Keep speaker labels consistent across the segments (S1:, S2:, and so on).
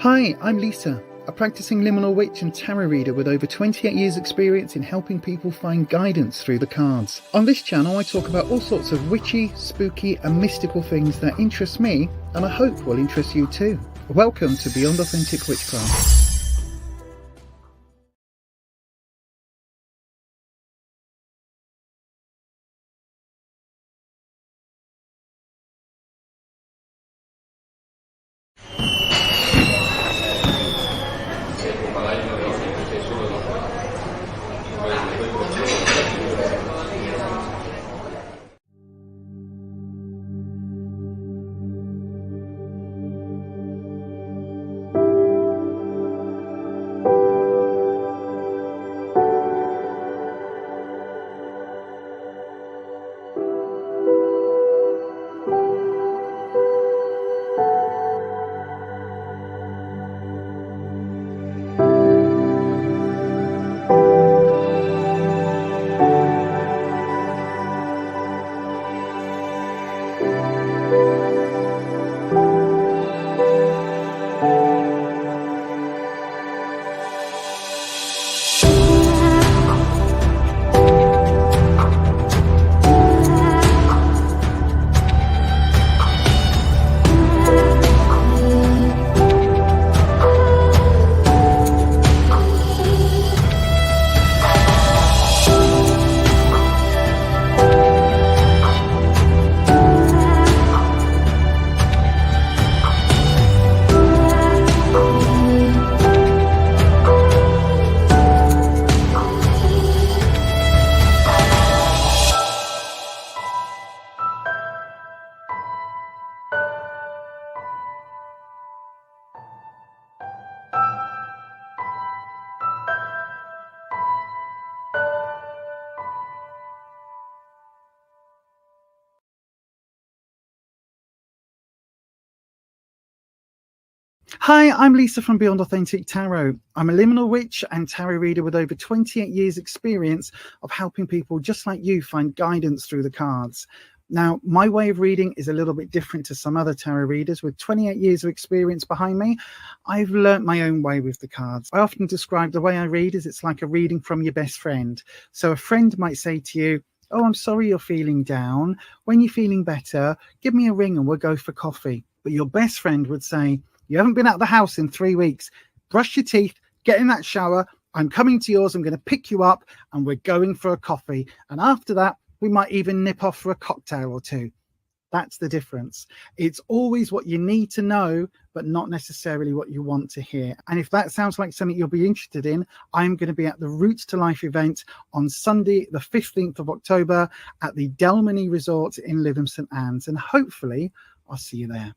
S1: Hi, I'm Lisa, a practicing liminal witch and tarot reader with over 28 years experience in helping people find guidance through the cards. On this channel I talk about all sorts of witchy, spooky and mystical things that interest me and I hope will interest you too. Welcome to Beyond Authentic Witchcraft. Hi, I'm Lisa from Beyond Authentic Tarot. I'm a liminal witch and tarot reader with over 28 years experience of helping people just like you find guidance through the cards. Now, my way of reading is a little bit different to some other tarot readers. With 28 years of experience behind me, I've learnt my own way with the cards. I often describe the way I read as it's like a reading from your best friend. So a friend might say to you, "Oh, I'm sorry you're feeling down. When you're feeling better, give me a ring and we'll go for coffee." But your best friend would say, "You haven't been out of the house in 3 weeks. Brush your teeth, get in that shower. I'm coming to yours. I'm going to pick you up and we're going for a coffee. And after that, we might even nip off for a cocktail or two." That's the difference. It's always what you need to know, but not necessarily what you want to hear. And if that sounds like something you'll be interested in, I'm going to be at the Roots to Life event on Sunday, the 15th of October at the Delmany Resort in Lytham St Anne's. And hopefully I'll see you there.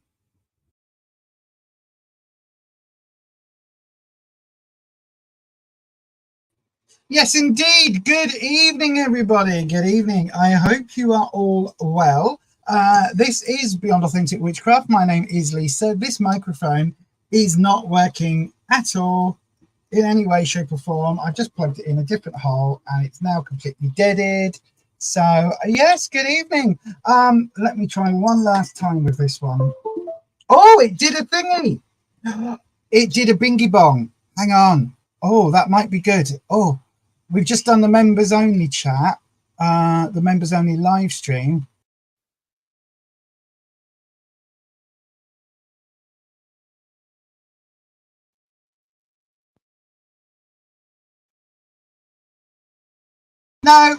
S1: Yes, indeed. Good evening, everybody. Good evening. I hope you are all well. This is Beyond Authentic Witchcraft. My name is Lisa. This microphone is not working at all in any way, shape or form. I've just plugged it in a different hole and it's now completely deaded. So, yes, good evening. Let me try one last time with this one. Oh, it did a thingy. It did a bingy bong. Hang on. Oh, that might be good. Oh. We've just done the members only chat, the members only live stream. No,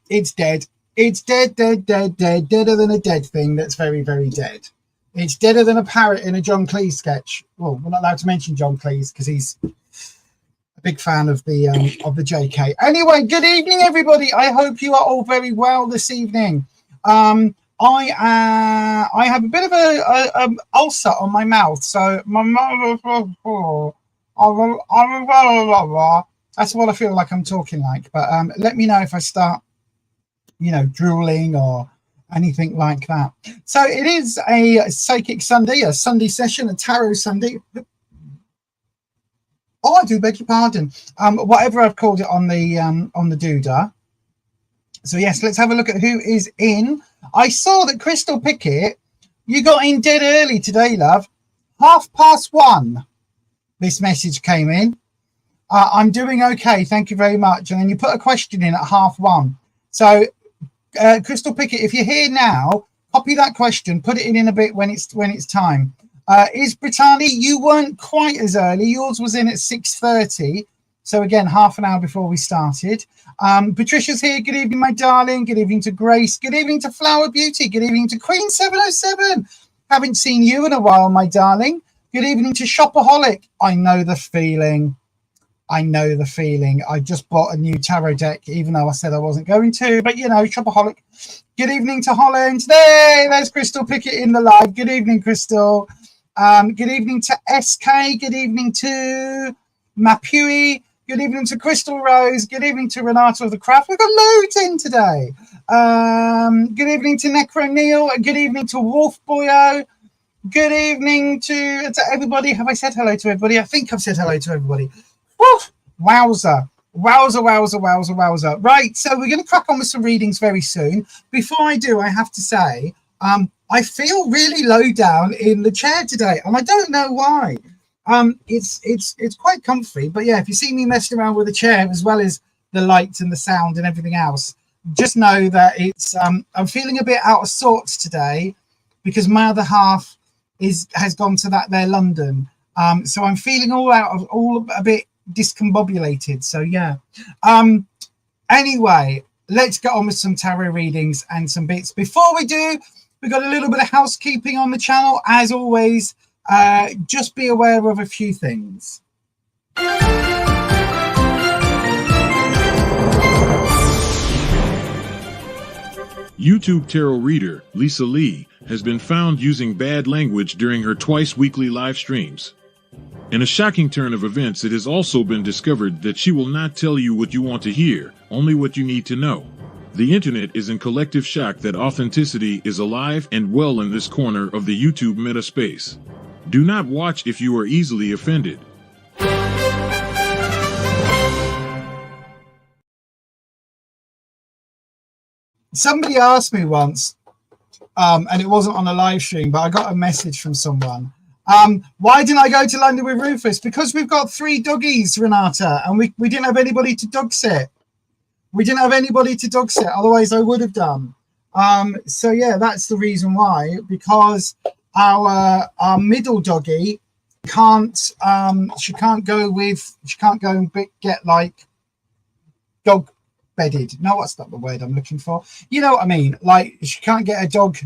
S1: it's dead. It's dead, deader than a dead thing that's very, very dead. It's deader than a parrot in a John Cleese sketch. Well, we're not allowed to mention John Cleese because he's a big fan of the JK. Anyway, good evening, everybody. I hope you are all very well this evening. I have a bit of a ulcer on my mouth, so my mouth. That's what I feel like I'm talking like. But let me know if I start, drooling or anything like that. So it is a Psychic Sunday, a Sunday session, a Tarot Sunday. Oh, I do beg your pardon. Whatever I've called it on the doodah. So yes, let's have a look at who is in. I saw that Crystal Pickett You got in dead early today, love. 1:30. This message came in. I'm doing okay, thank you very much. And then you put a question in at 1:30. So, Crystal Pickett, if you're here now, copy that question, put it in a bit when it's time. Is Brittany, you weren't quite as early. Yours was in at 6:30. So again, half an hour before we started. Patricia's here. Good evening, my darling. Good evening to Grace. Good evening to Flower Beauty. Good evening to Queen 707. Haven't seen you in a while, my darling. Good evening to Shopaholic. I know the feeling. I know the feeling. I just bought a new tarot deck, even though I said I wasn't going to. But, you know, Shopaholic. Good evening to Holland. There's Crystal Pickett in the live. Good evening, Crystal. Good evening to SK. Good evening to Mapui. Good evening to Crystal Rose. Good evening to Renata of the Craft. We've got loads in today. Good evening to Necro Neil. Good evening to Wolf Boyo. Good evening to everybody. Have I said hello to everybody? I think I've said hello to everybody. Woo! Wowza. Wowza, wowza, wowza, wowza. Right, so we're going to crack on with some readings very soon. Before I do, I have to say, I feel really low down in the chair today, and I don't know why. It's quite comfy, but yeah, if you see me messing around with the chair as well as the lights and the sound and everything else, just know that it's I'm feeling a bit out of sorts today because my other half has gone to that there London, so I'm feeling all a bit discombobulated. So yeah, anyway, let's get on with some tarot readings and some bits. Before we do, we've got a little bit of housekeeping on the channel as always. Just be aware of a few things.
S2: YouTube tarot reader Lisa Lee has been found using bad language during her twice-weekly live streams. In a shocking turn of events, it has also been discovered that she will not tell you what you want to hear, only what you need to know. The internet is in collective shock that authenticity is alive and well in this corner of the YouTube meta space. Do not watch if you are easily offended.
S1: Somebody asked me once, and it wasn't on a live stream, but I got a message from someone. Why didn't I go to London with Rufus? Because we've got 3 doggies, Renata, and we didn't have anybody to dog sit. We didn't have anybody to dog sit, otherwise I would have done. So yeah, that's the reason why, because our middle doggy can't she can't go and get like dog bedded. No, that's not the word I'm looking for. You know what I mean? Like she can't get a dog.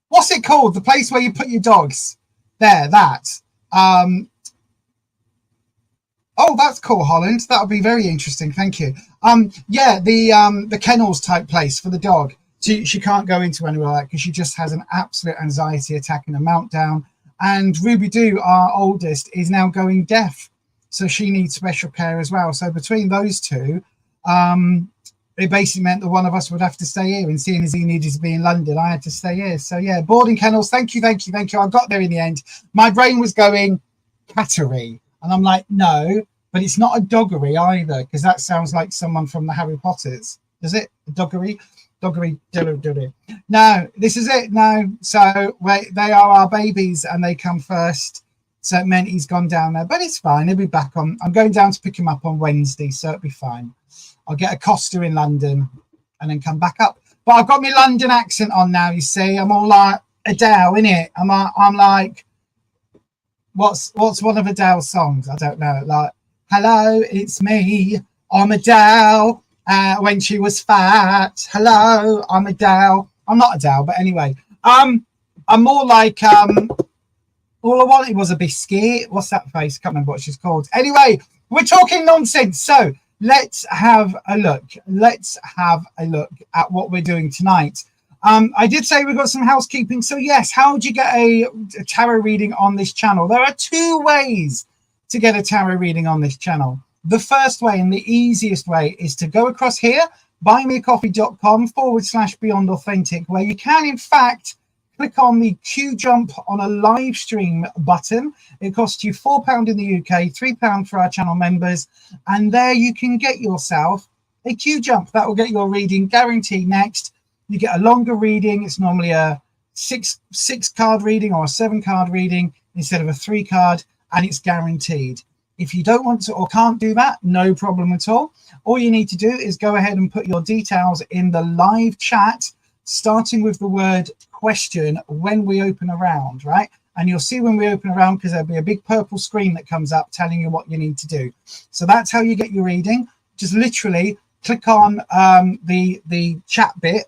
S1: What's it called? The place where you put your dogs. There, that. Oh, that's cool, Holland. That would be very interesting. Thank you. Yeah, the kennels type place for the dog. She can't go into anywhere like that because she just has an absolute anxiety attack and a meltdown. And Ruby Doo, our oldest, is now going deaf. So she needs special care as well. So between those two, it basically meant that one of us would have to stay here. And seeing as he needed to be in London, I had to stay here. So yeah, boarding kennels. Thank you. I got there in the end. My brain was going cattery. And I'm like, no, but it's not a doggery either, because that sounds like someone from the Harry Potters. Is it a doggery? Doggery. No, this is it. No. So they are our babies and they come first. So it meant he's gone down there, but it's fine. He'll be back on. I'm going down to pick him up on Wednesday, so it'll be fine. I'll get a Costa in London and then come back up. But I've got my London accent on now, you see. I'm all like Adele, innit? I'm like, what's one of Adele's songs? I don't know. Like, hello, it's me. I'm Adele. When she was fat. Hello, I'm Adele. I'm not Adele, but anyway. I'm more like all I wanted was a biscuit. What's that face? Can't remember what she's called. Anyway, we're talking nonsense. So let's have a look. Let's have a look at what we're doing tonight. I did say we've got some housekeeping. So yes, how would you get a tarot reading on this channel? There are 2 ways to get a tarot reading on this channel. The first way and the easiest way is to go across here, buymeacoffee.com/Beyond Authentic, where you can, in fact, click on the Q Jump on a live stream button. It costs you £4 in the UK, £3 for our channel members. And there you can get yourself a Q Jump. That will get your reading guaranteed next. You get a longer reading. It's normally a six card reading or a 7 card reading instead of a 3 card, and it's guaranteed. If you don't want to or can't do that, no problem at all. All you need to do is go ahead and put your details in the live chat, starting with the word question when we open a round, right? And you'll see when we open a round, because there'll be a big purple screen that comes up telling you what you need to do. So that's how you get your reading. Just literally click on the chat bit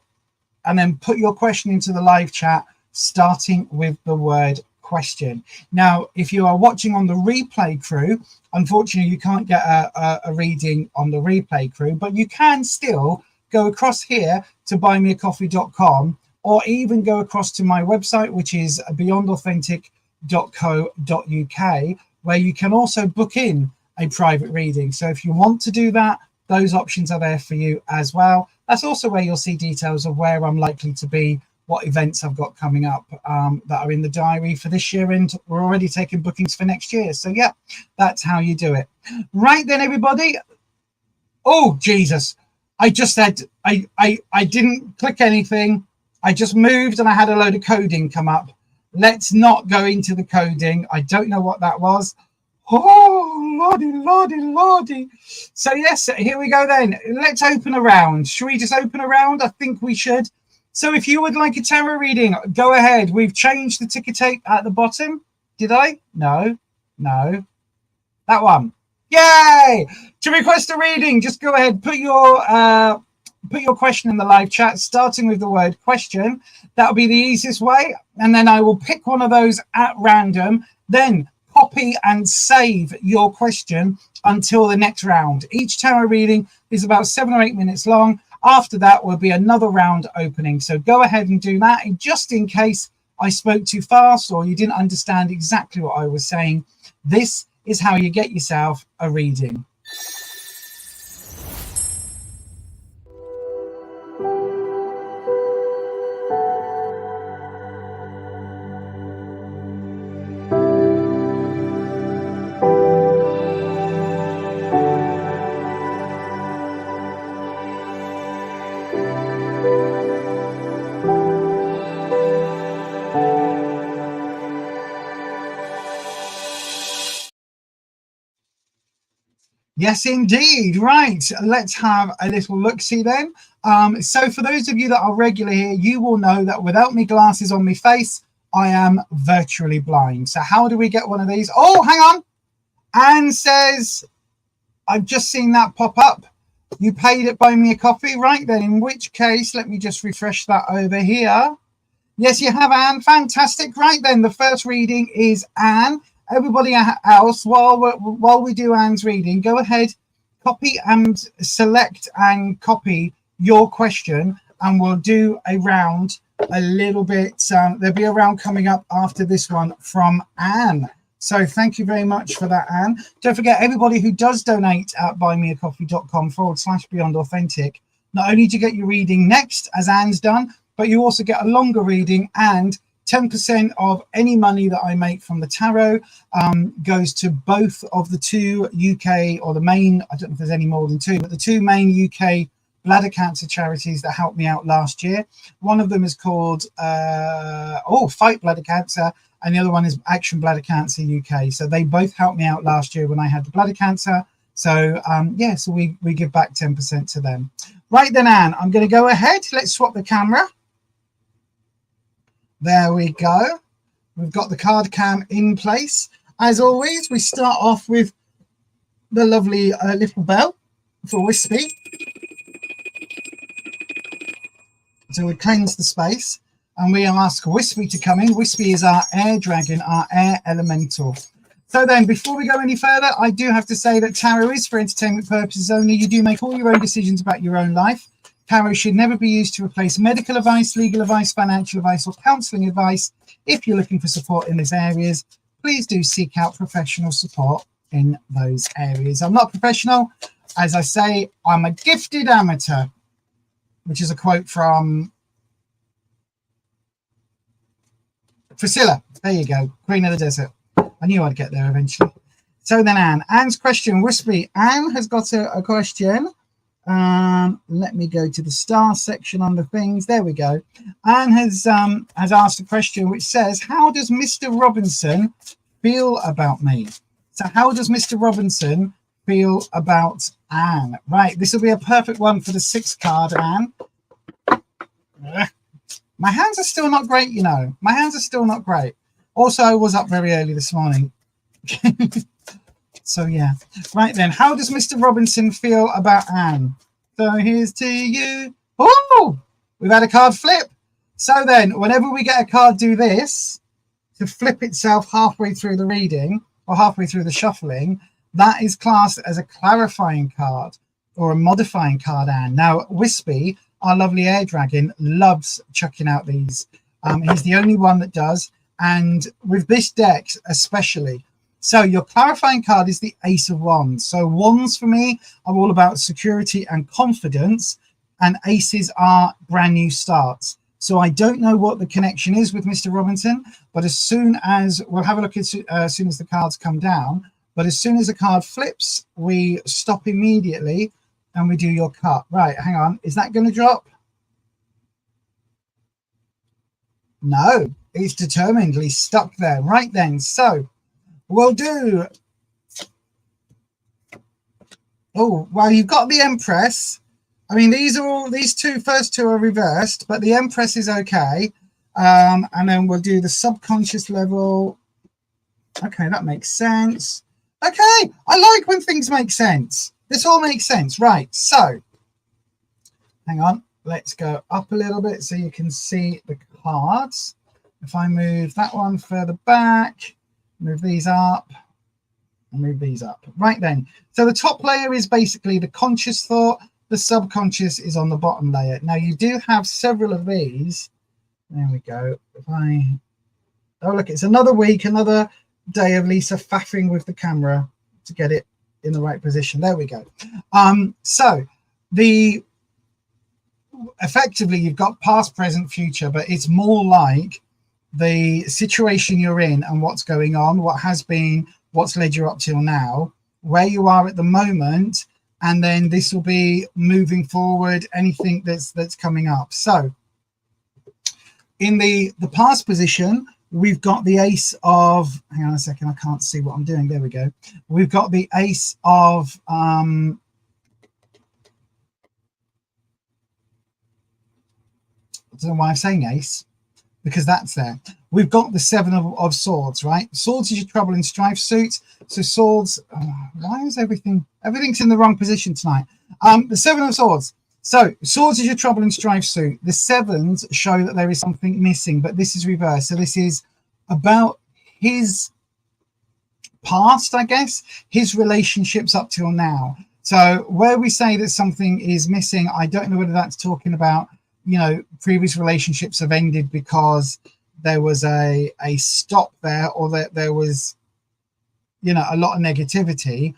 S1: and then put your question into the live chat, starting with the word question. Now, if you are watching on the replay crew, unfortunately, you can't get a reading on the replay crew, but you can still go across here to buymeacoffee.com, or even go across to my website, which is beyondauthentic.co.uk, where you can also book in a private reading. So if you want to do that, those options are there for you as well. That's also where you'll see details of where I'm likely to be, what events I've got coming up that are in the diary for this year, and we're already taking bookings for next year. So yeah, that's how you do it. Right then, everybody. Oh, Jesus. I just said I didn't click anything. I just moved and I had a load of coding come up. Let's not go into the coding. I don't know what that was. Oh, lordy, lordy, lordy. So yes, here we go then. Let's open a round. Should we just open a round? I think we should. So if you would like a tarot reading, go ahead. We've changed the ticker tape at the bottom. Did I? No. That one. Yay! To request a reading, just go ahead. Put your question in the live chat, starting with the word question. That'll be the easiest way. And then I will pick one of those at random. Then copy and save your question until the next round. Each tarot reading is about 7 or 8 minutes long. After that will be another round opening. So go ahead and do that. And just in case I spoke too fast or you didn't understand exactly what I was saying, this is how you get yourself a reading. Yes, indeed. Right. Let's have a little look-see then. So for those of you that are regular here, you will know that without me glasses on my face, I am virtually blind. So how do we get one of these? Oh, hang on. Anne says, I've just seen that pop up. You paid it, buy me a coffee. Right then, in which case, let me just refresh that over here. Yes, you have, Anne. Fantastic. Right then, the first reading is Anne. Everybody else, while we do Anne's reading, go ahead, copy and select and copy your question, and we'll do a round a little bit. There'll be a round coming up after this one from Anne. So thank you very much for that, Anne. Don't forget, everybody who does donate at buymeacoffee.com/BeyondAuthentic, not only do you get your reading next, as Anne's done, but you also get a longer reading, and 10% of any money that I make from the tarot goes to both of the 2 UK, or the main, I don't know if there's any more than 2, but the 2 main UK bladder cancer charities that helped me out last year. One of them is called Fight Bladder Cancer, and the other one is Action Bladder Cancer UK. So they both helped me out last year when I had the bladder cancer. So yeah, so we give back 10% to them. Right then, Anne, I'm going to go ahead. Let's swap the camera. There we go. We've got the card cam in place. As always, we start off with the lovely little bell for Wispy. So we cleanse the space and we ask Wispy to come in. Wispy is our air dragon, our air elemental. So then, before we go any further, I do have to say that tarot is for entertainment purposes only. You do make all your own decisions about your own life. Tarot should never be used to replace medical advice, legal advice, financial advice, or counselling advice. If you're looking for support in those areas, please do seek out professional support in those areas. I'm not professional. As I say, I'm a gifted amateur, which is a quote from Priscilla. There you go, Queen of the Desert. I knew I'd get there eventually. So then, Anne's question, Wispy. Anne has got a question. Let me go to the star section on the things. There we go. Anne has asked a question which says, how does Mr. Robinson feel about me? So how does Mr. Robinson feel about Anne? Right, this will be a perfect one for the 6th card, Anne. My hands are still not great, you know. My hands are still not great. Also, I was up very early this morning. So, yeah. Right then, how does Mr. Robinson feel about Anne? So, here's to you. Oh, we've had a card flip. So then, whenever we get a card do this, to flip itself halfway through the reading or halfway through the shuffling, that is classed as a clarifying card or a modifying card, Anne. Now, Wispy, our lovely air dragon, loves chucking out these. He's the only one that does. And with this deck especially. So your clarifying card is the Ace of Wands. So wands for me are all about security and confidence. And aces are brand new starts. So I don't know what the connection is with Mr. Robinson. But as soon as, we'll have a look as soon as the cards come down. But as soon as the card flips, we stop immediately. And we do your cut. Right, hang on. Is that going to drop? No, it's determinedly stuck there. Right then, so we'll do... Oh, well, you've got the Empress. I mean, these first two are reversed, but the Empress is okay. And then we'll do the subconscious level. Okay, that makes sense. Okay, I like when things make sense. This all makes sense. Right, so hang on. Let's go up a little bit so you can see the cards. If I move that one further back, move these up, and move these up. Right then. So the top layer is basically the conscious thought. The subconscious is on the bottom layer. Now you do have several of these. There we go. Oh, look, it's another week, another day of Lisa faffing with the camera to get it in the right position. There we go. So effectively you've got past, present, future, but it's more like the situation you're in and what's going on, what has been, what's led you up till now, where you are at the moment, and then this will be moving forward, anything that's coming up. So in the past position, we've got the Ace of, hang on a second, I can't see what I'm doing. There we go. We've got the Ace of, I don't know why I'm saying Ace, because that's there. We've got the Seven of Swords, right? Swords is your trouble and strife suit. So swords, why is everything's in the wrong position tonight? The Seven of Swords. So swords is your trouble and strife suit. The sevens show that there is something missing, but this is reversed. So this is about his past, I guess, his relationships up till now. So where we say that something is missing, I don't know whether that's talking about, you know, previous relationships have ended because there was a stop there, or that there was, you know, a lot of negativity.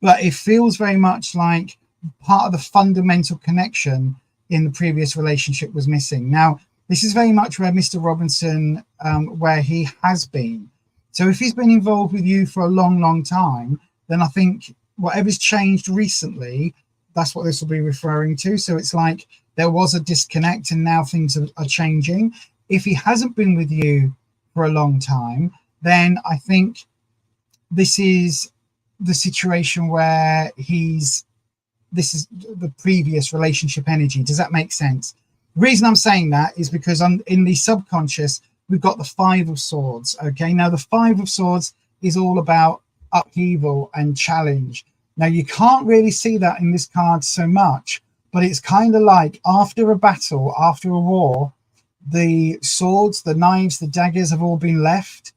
S1: But it feels very much like part of the fundamental connection in the previous relationship was missing. Now, this is very much where Mr. Robinson, where he has been. So if he's been involved with you for a long, long time, then I think whatever's changed recently, that's what this will be referring to. So it's like there was a disconnect and now things are changing. If he hasn't been with you for a long time, then I think this is the situation where this is the previous relationship energy. Does that make sense? The reason I'm saying that is because in the subconscious, we've got the Five of Swords. Okay, now the Five of Swords is all about upheaval and challenge. Now you can't really see that in this card so much, but it's kind of like after a battle, after a war, the swords, the knives, the daggers have all been left,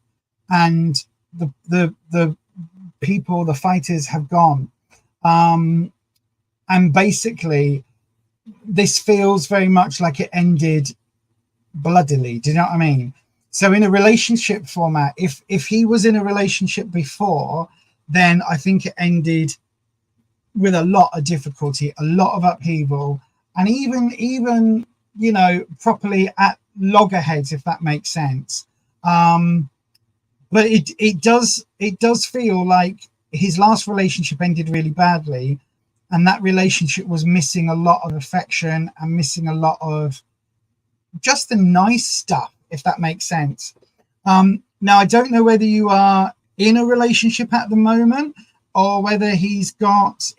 S1: and the people, the fighters have gone. And basically, this feels very much like it ended bloodily. Do you know what I mean? So in a relationship format, if he was in a relationship before, then I think it ended with a lot of difficulty, a lot of upheaval, and even you know, properly at loggerheads, if that makes sense. But it does feel like his last relationship ended really badly, and that relationship was missing a lot of affection and missing a lot of just the nice stuff, if that makes sense. Now, I don't know whether you are in a relationship at the moment or whether he's got,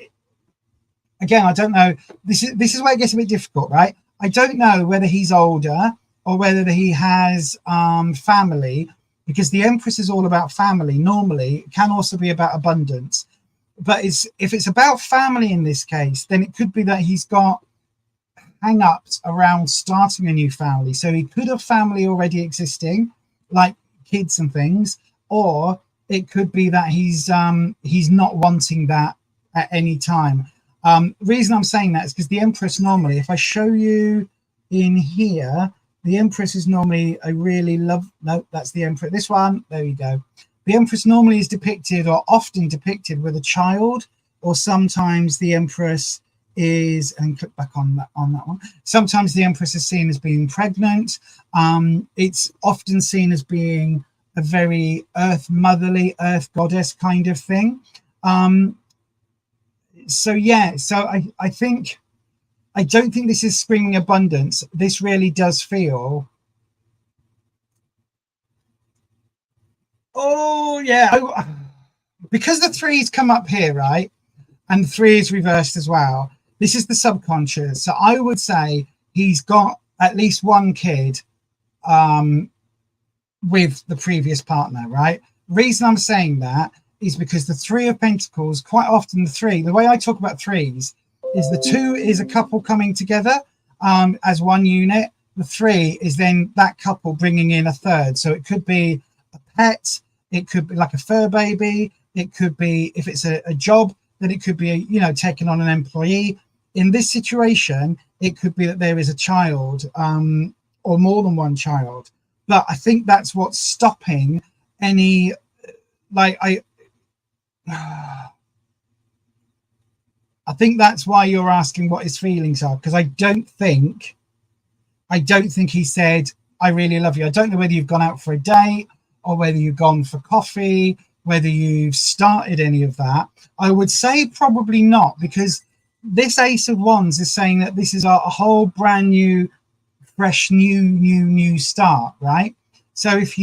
S1: again, I don't know. This is where it gets a bit difficult, right? I don't know whether he's older or whether he has family, because the Empress is all about family. Normally, it can also be about abundance. But if it's about family in this case, then it could be that he's got hang-ups around starting a new family. So he could have family already existing, like kids and things, or it could be that he's not wanting that at any time. Reason I'm saying that is because the Empress normally, if I show you in here, the Empress is normally a really no, that's the Empress. This one, there you go. The Empress normally is depicted, or often depicted, with a child, or sometimes the Empress is, and click back on that one. Sometimes the Empress is seen as being pregnant. It's often seen as being a very earth motherly, earth goddess kind of thing. So yeah, so I think, I don't think this is screaming abundance. This really does feel, oh yeah, because the threes come up here, right? And the 3 is reversed as well. This is the subconscious. So I would say he's got at least one kid with the previous partner, right? Reason I'm saying that is because the 3 of Pentacles, quite often the way I talk about threes is the 2 is a couple coming together as one unit. The 3 is then that couple bringing in a third. So it could be a pet, it could be like a fur baby, it could be, if it's a job, then it could be, you know, taking on an employee. In this situation, it could be that there is a child or more than one child. But I think that's what's stopping any, like, I think that's why you're asking what his feelings are, because I don't think he said, I really love you. I don't know whether you've gone out for a date or whether you've gone for coffee, whether you've started any of that. I would say probably not, because this Ace of Wands is saying that this is a whole brand new, fresh, new start, right? So if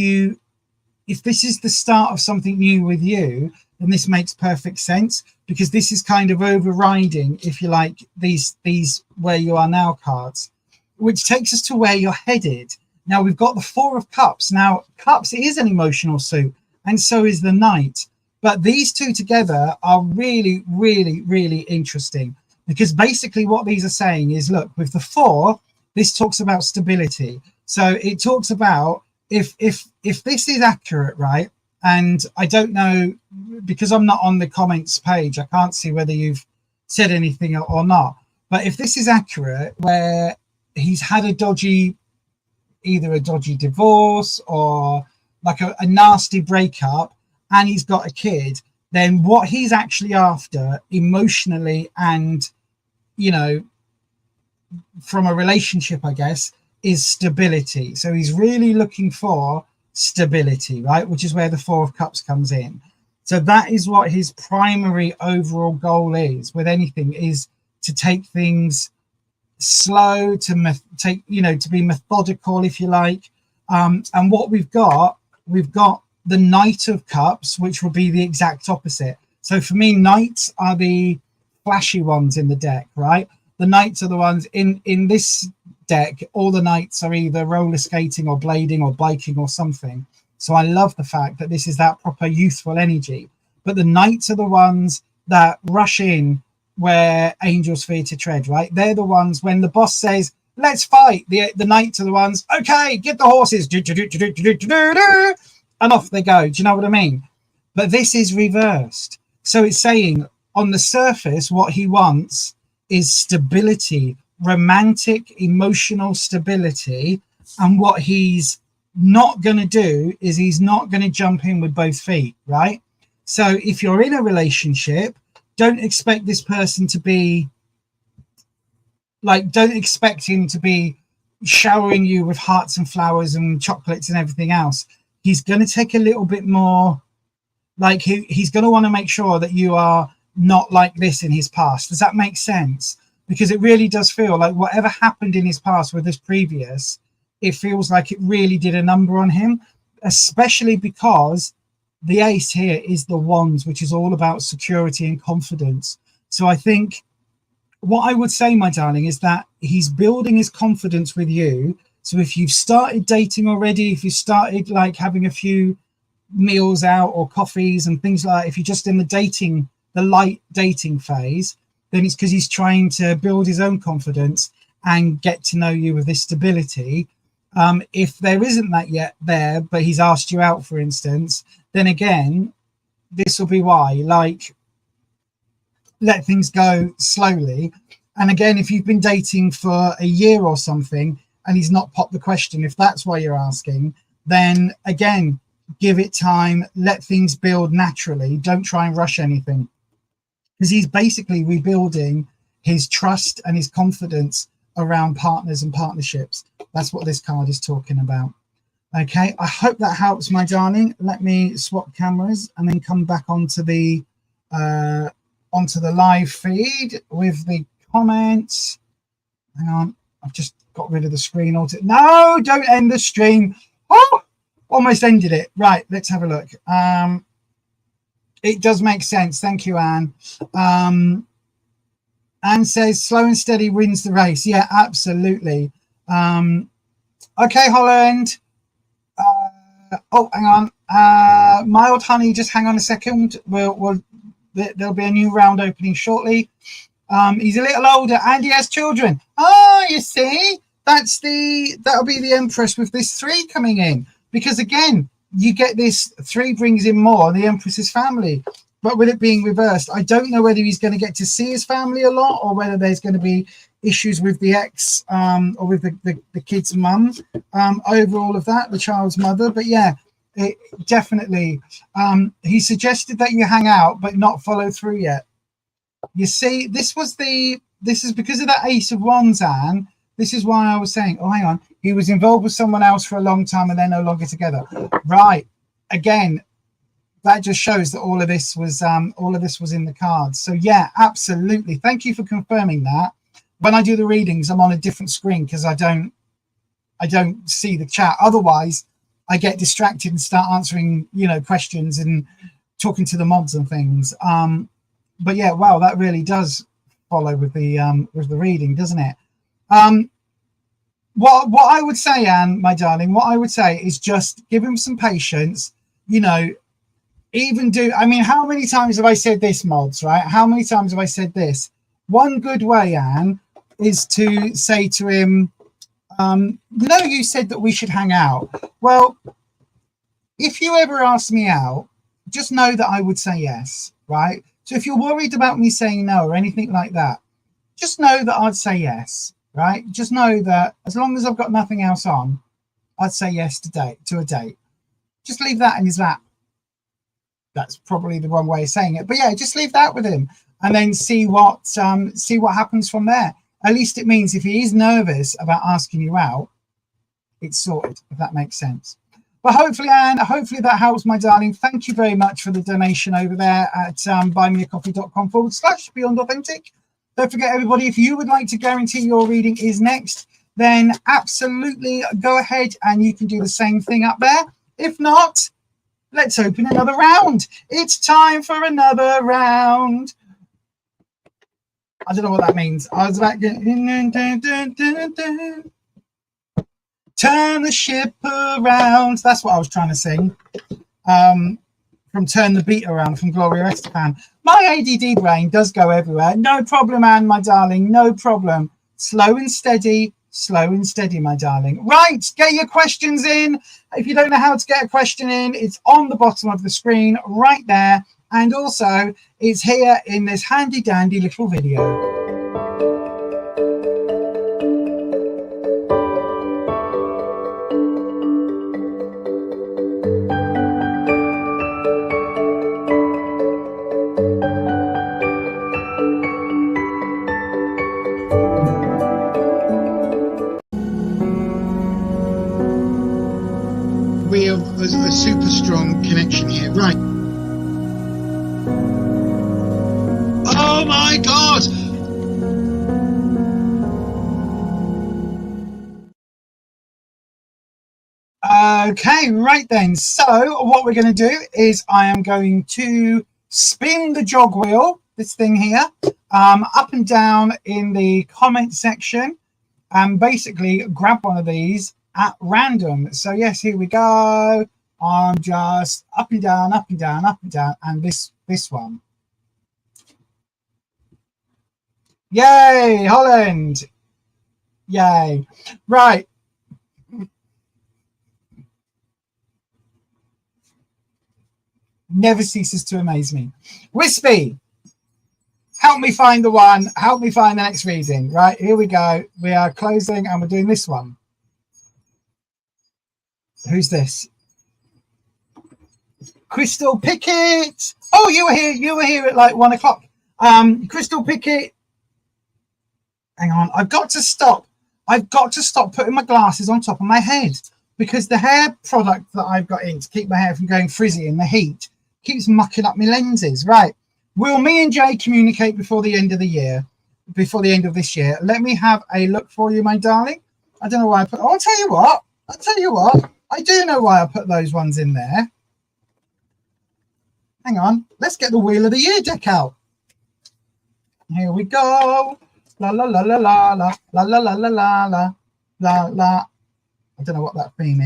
S1: this is the start of something new with you, then this makes perfect sense, because this is kind of overriding, if you like, these where you are now cards, which takes us to where you're headed. Now we've got the 4 of Cups. Now Cups is an emotional suit, and so is the Knight. But these two together are really, really, really interesting, because basically what these are saying is, look, with the 4, this talks about stability. So it talks about if this is accurate, right? And I don't know, because I'm not on the comments page, I can't see whether you've said anything or not. But if this is accurate, where he's had either a dodgy divorce or like a nasty breakup, and he's got a kid, then what he's actually after emotionally and, you know, from a relationship, I guess, is stability. So he's really looking for stability, right? Which is where the 4 of Cups comes in. So that is what his primary overall goal is with anything, is to take things slow, to be methodical, if you like. And what we've got the Knight of Cups, which will be the exact opposite. So for me, Knights are the flashy ones in the deck, right? The Knights are the ones in this deck. All the Knights are either roller skating or blading or biking or something. So I love the fact that this is that proper youthful energy. But the Knights are the ones that rush in where angels fear to tread, right? They're the ones when the boss says, let's fight. The Knights are the ones, okay, get the horses, and off they go. Do you know what I mean? But this is reversed. So it's saying on the surface, what he wants is stability, romantic, emotional stability. And what he's not going to do is he's not going to jump in with both feet, right? So if you're in a relationship, don't expect this person to be like, don't expect him to be showering you with hearts and flowers and chocolates and everything else. He's going to take a little bit more, like he's going to want to make sure that you are not like this in his past. Does that make sense? Because it really does feel like whatever happened in his past with this previous, it feels like it really did a number on him, especially because the ace here is the wands, which is all about security and confidence. So I think what I would say, my darling, is that he's building his confidence with you. So if you've started dating already, if you started like having a few meals out or coffees and things like that, if you're just in the light dating phase, then it's because he's trying to build his own confidence and get to know you with this stability. If there isn't that yet there, but he's asked you out, for instance, then again, this will be why, like, let things go slowly. And again, if you've been dating for a year or something and he's not popped the question, if that's why you're asking, then again, give it time, let things build naturally. Don't try and rush anything, because he's basically rebuilding his trust and his confidence around partners and partnerships. That's what this card is talking about. Okay, I hope that helps, my darling. Let me swap cameras and then come back onto the live feed with the comments. Hang on, I've just got rid of the screen. No, don't end the stream. Oh, almost ended it. Right, let's have a look. It does make sense. Thank you, Anne. Anne says slow and steady wins the race. Yeah, absolutely. Okay, Holland. Oh, hang on. Mild Honey, just hang on a second. There'll be a new round opening shortly. He's a little older and he has children. Oh, you see, that'll be the Empress with this 3 coming in, because again, you get this 3 brings in more, the Empress's family. But with it being reversed, I don't know whether he's going to get to see his family a lot, or whether there's going to be issues with the ex or with the kid's mum over all of that, the child's mother. But yeah, it definitely. He suggested that you hang out, but not follow through yet. You see, this is because of that Ace of Wands, Anne. This is why I was saying, oh, hang on, he was involved with someone else for a long time and they're no longer together. Right. Again, that just shows that all of this was in the cards. So yeah, absolutely. Thank you for confirming that. When I do the readings, I'm on a different screen because I don't see the chat. Otherwise, I get distracted and start answering, questions and talking to the mods and things. But yeah, wow, that really does follow with the reading, doesn't it? What I would say, Anne, my darling, what I would say is just give him some patience. I mean, how many times have I said this, mods, right? How many times have I said this? One good way, Anne, is to say to him, you said that we should hang out. Well, if you ever ask me out, just know that I would say yes, right? So if you're worried about me saying no or anything like that, just know that I'd say yes, right? Just know that as long as I've got nothing else on, I'd say yes to a date. Just leave that in his lap. That's probably the wrong way of saying it, but yeah, just leave that with him and then see what happens from there. At least it means if he is nervous about asking you out, it's sorted, if that makes sense. But hopefully, Anne, hopefully that helps, my darling. Thank you very much for the donation over there at buymeacoffee.com/BeyondAuthentic. Don't forget, everybody, if you would like to guarantee your reading is next, then absolutely go ahead and you can do the same thing up there. If not, let's open another round. It's time for another round. I don't know what that means. I was like, turn the ship around. That's what I was trying to sing. From Turn the Beat Around from Gloria Estefan. My ADD brain does go everywhere. No problem, Anne, my darling. No problem. Slow and steady, my darling. Right, get your questions in. If you don't know how to get a question in, it's on the bottom of the screen right there. And also, it's here in this handy dandy little video. We have a super strong connection here, right? Oh my God. Okay, right then. So what we're going to do is I am going to spin the jog wheel, this thing here, up and down in the comment section, and basically grab one of these at random. So yes, here we go. I'm just up and down, up and down, up and down, and this one. Yay, Holland. Yay. Right. Never ceases to amaze me. Wispy, help me find the one. Help me find the next reading. Right, here we go. We are closing and we're doing this one. Who's this? Crystal Pickett. Oh, you were here at like 1 o'clock. Crystal Pickett. Hang on, I've got to stop putting my glasses on top of my head, because the hair product that I've got in to keep my hair from going frizzy in the heat keeps mucking up my lenses. Right. Will me and Jay communicate before the end of the year? Before the end of this year? Let me have a look for you, my darling. I don't know why I put... Oh, I'll tell you what. I do know why I put those ones in there. Hang on. Let's get the Wheel of the Year deck out. Here we go. La la la la la la la la la la la la la la. I don't know what that theme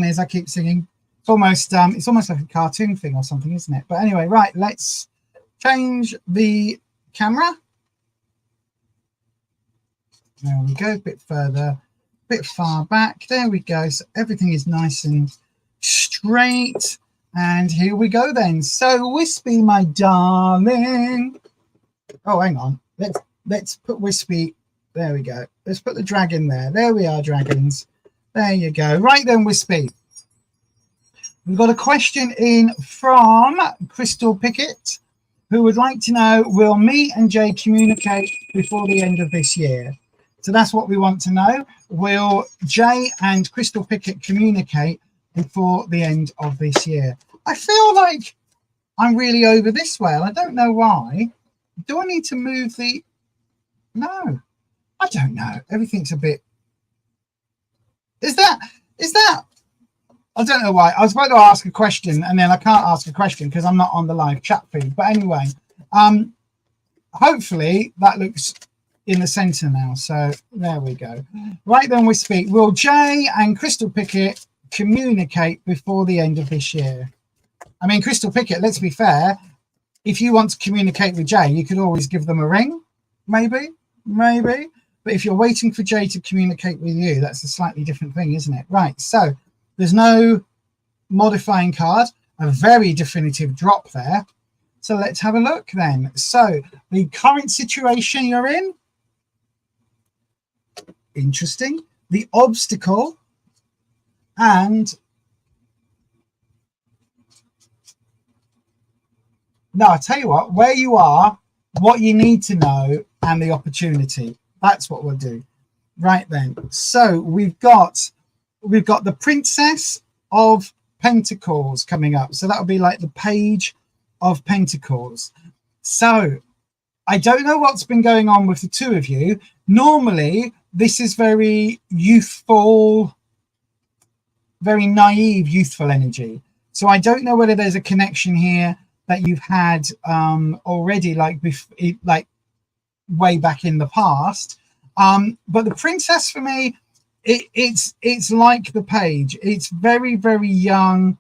S1: is. I keep singing. It's almost like a cartoon thing or something, isn't it? But anyway, right, let's change the camera. There we go, a bit further, a bit far back. There we go. So everything is nice and straight. And here we go then. So Wispy, my darling. Oh, hang on. Let's put Wispy. There we go. Let's put the dragon there. There we are, dragons. There you go. Right then, Wispy. We've got a question in from Crystal Pickett, who would like to know, will me and Jay communicate before the end of this year? So that's what we want to know. Will Jay and Crystal Pickett communicate before the end of this year? I feel like I'm really over this way. I don't know why. Do I need to move the... No, I don't know. Everything's a bit... Is that... I don't know why. I was about to ask a question and then I can't ask a question because I'm not on the live chat feed. But anyway, hopefully that looks in the center now. So there we go. Right then, we speak. Will Jay and Crystal Pickett communicate before the end of this year? I mean, Crystal Pickett, let's be fair. If you want to communicate with Jay, you could always give them a ring. Maybe. But if you're waiting for Jay to communicate with you, that's a slightly different thing, isn't it? Right. So there's no modifying card, a very definitive drop there. So let's have a look then. So the current situation you're in, interesting. The obstacle, and no, I'll tell you what, where you are, what you need to know, and the opportunity. That's what we'll do. Right then. So we've got the Princess of Pentacles coming up. So that'll be like the Page of Pentacles. So I don't know what's been going on with the two of you. Normally, this is very youthful, very naive, youthful energy. So I don't know whether there's a connection here that you've had already, like way back in the past. But the Princess for me, it's like the Page. It's very, very young,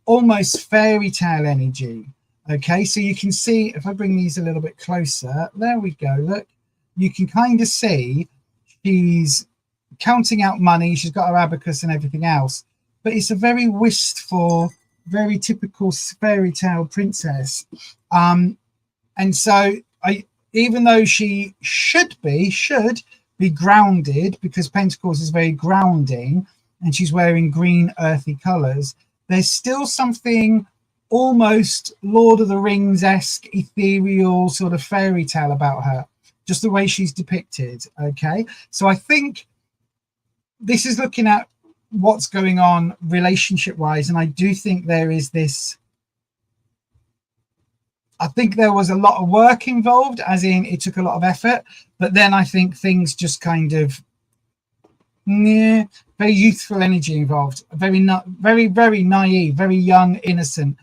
S1: almost fairy tale energy. Okay, so you can see, if I bring these a little bit closer, there we go. Look, you can kind of see she's counting out money. She's got her abacus and everything else. But it's a very wistful, very typical fairy tale princess. And so even though she should be grounded, because Pentacles is very grounding and she's wearing green earthy colors, there's still something almost Lord of the Rings-esque, ethereal sort of fairy tale about her, just the way she's depicted. Okay, so I think this is looking at what's going on relationship wise, and I do think there is this, I think there was a lot of work involved, as in it took a lot of effort, but then I think things just kind of, yeah, very youthful energy involved, very naive, very young, innocent.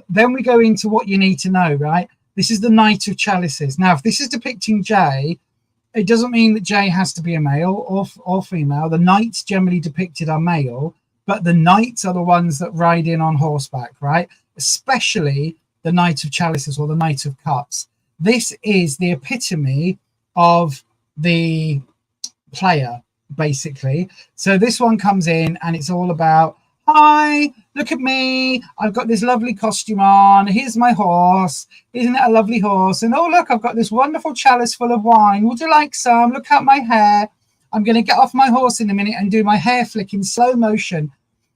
S1: Then we go into what you need to know, right? This is the Knight of Chalices. Now, if this is depicting Jay, it doesn't mean that Jay has to be a male or female. The knights generally depicted are male, but the knights are the ones that ride in on horseback, right? Especially the Knight of Chalices or the Knight of Cups. This is the epitome of the player, basically. So this one comes in and it's all about, hi, look at me, I've got this lovely costume on, here's my horse, isn't it a lovely horse? And oh look, I've got this wonderful chalice full of wine, would you like some? Look at my hair, I'm going to get off my horse in a minute and do my hair flick in slow motion.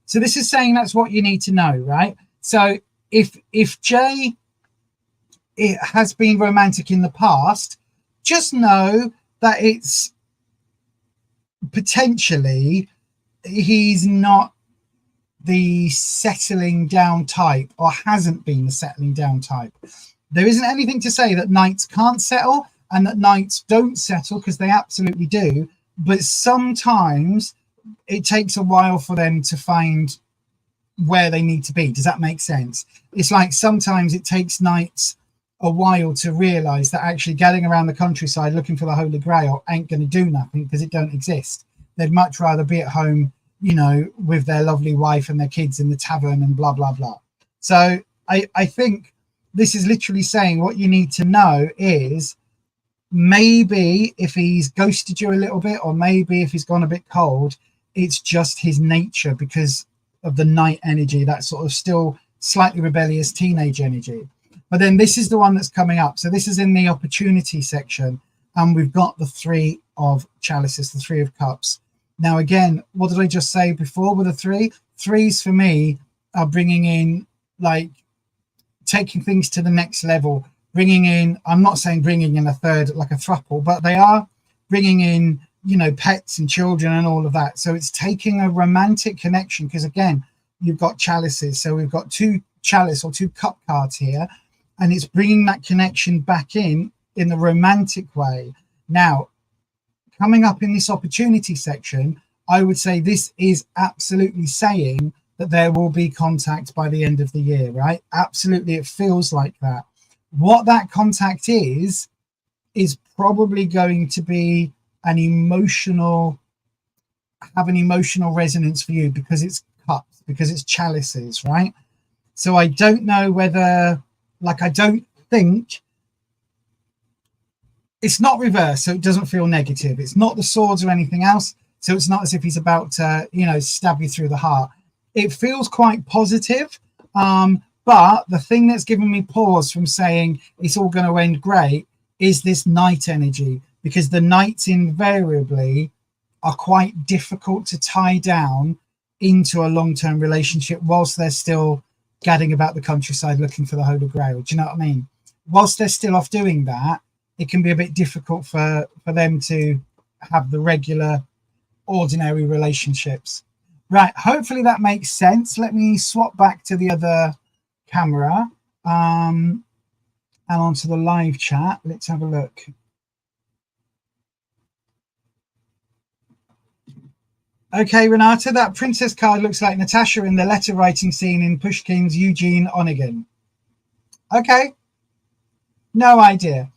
S1: So this is saying that's what you need to know, right? So if Jay has been romantic in the past, just know that it's potentially he's not the settling down type, or hasn't been the settling down type. There isn't anything to say that knights can't settle and that knights don't settle, because they absolutely do, but sometimes it takes a while for them to find where they need to be. Does that make sense? It's like sometimes it takes knights a while to realize that actually getting around the countryside looking for the Holy Grail ain't going to do nothing, because it don't exist. They'd much rather be at home, you know, with their lovely wife and their kids in the tavern and blah blah blah. So I think this is literally saying what you need to know is, maybe if he's ghosted you a little bit, or maybe if he's gone a bit cold, it's just his nature because of the knight energy, that sort of still slightly rebellious teenage energy. But then this is the one that's coming up. So this is in the opportunity section, and we've got the Three of Chalices, the Three of Cups. Now, again, what did I just say before with the three? Threes for me are bringing in, like, taking things to the next level, bringing in, I'm not saying bringing in a third like a throuple, but they are bringing in, you know, pets and children and all of that. So it's taking a romantic connection, because again, you've got chalices. So we've got two chalice or two cup cards here, and it's bringing that connection back in the romantic way. Now, coming up in this opportunity section, I would say this is absolutely saying that there will be contact by the end of the year, right? Absolutely, it feels like that. What that contact is probably going to be have an emotional resonance for you, because it's cups, because it's chalices, right? So I don't know whether, like, I don't think, it's not reversed, so it doesn't feel negative. It's not the swords or anything else, so it's not as if he's about to, you know, stab you through the heart. It feels quite positive, but the thing that's given me pause from saying it's all going to end great is this knight energy, because the knights invariably are quite difficult to tie down into a long-term relationship whilst they're still gadding about the countryside looking for the Holy Grail. Do you know what I mean? Whilst they're still off doing that, it can be a bit difficult for them to have the regular, ordinary relationships. Right, hopefully that makes sense. Let me swap back to the other camera and onto the live chat. Let's have a look. Okay, Renata, that princess card looks like Natasha in the letter writing scene in Pushkin's Eugene Onegin. Okay. No idea.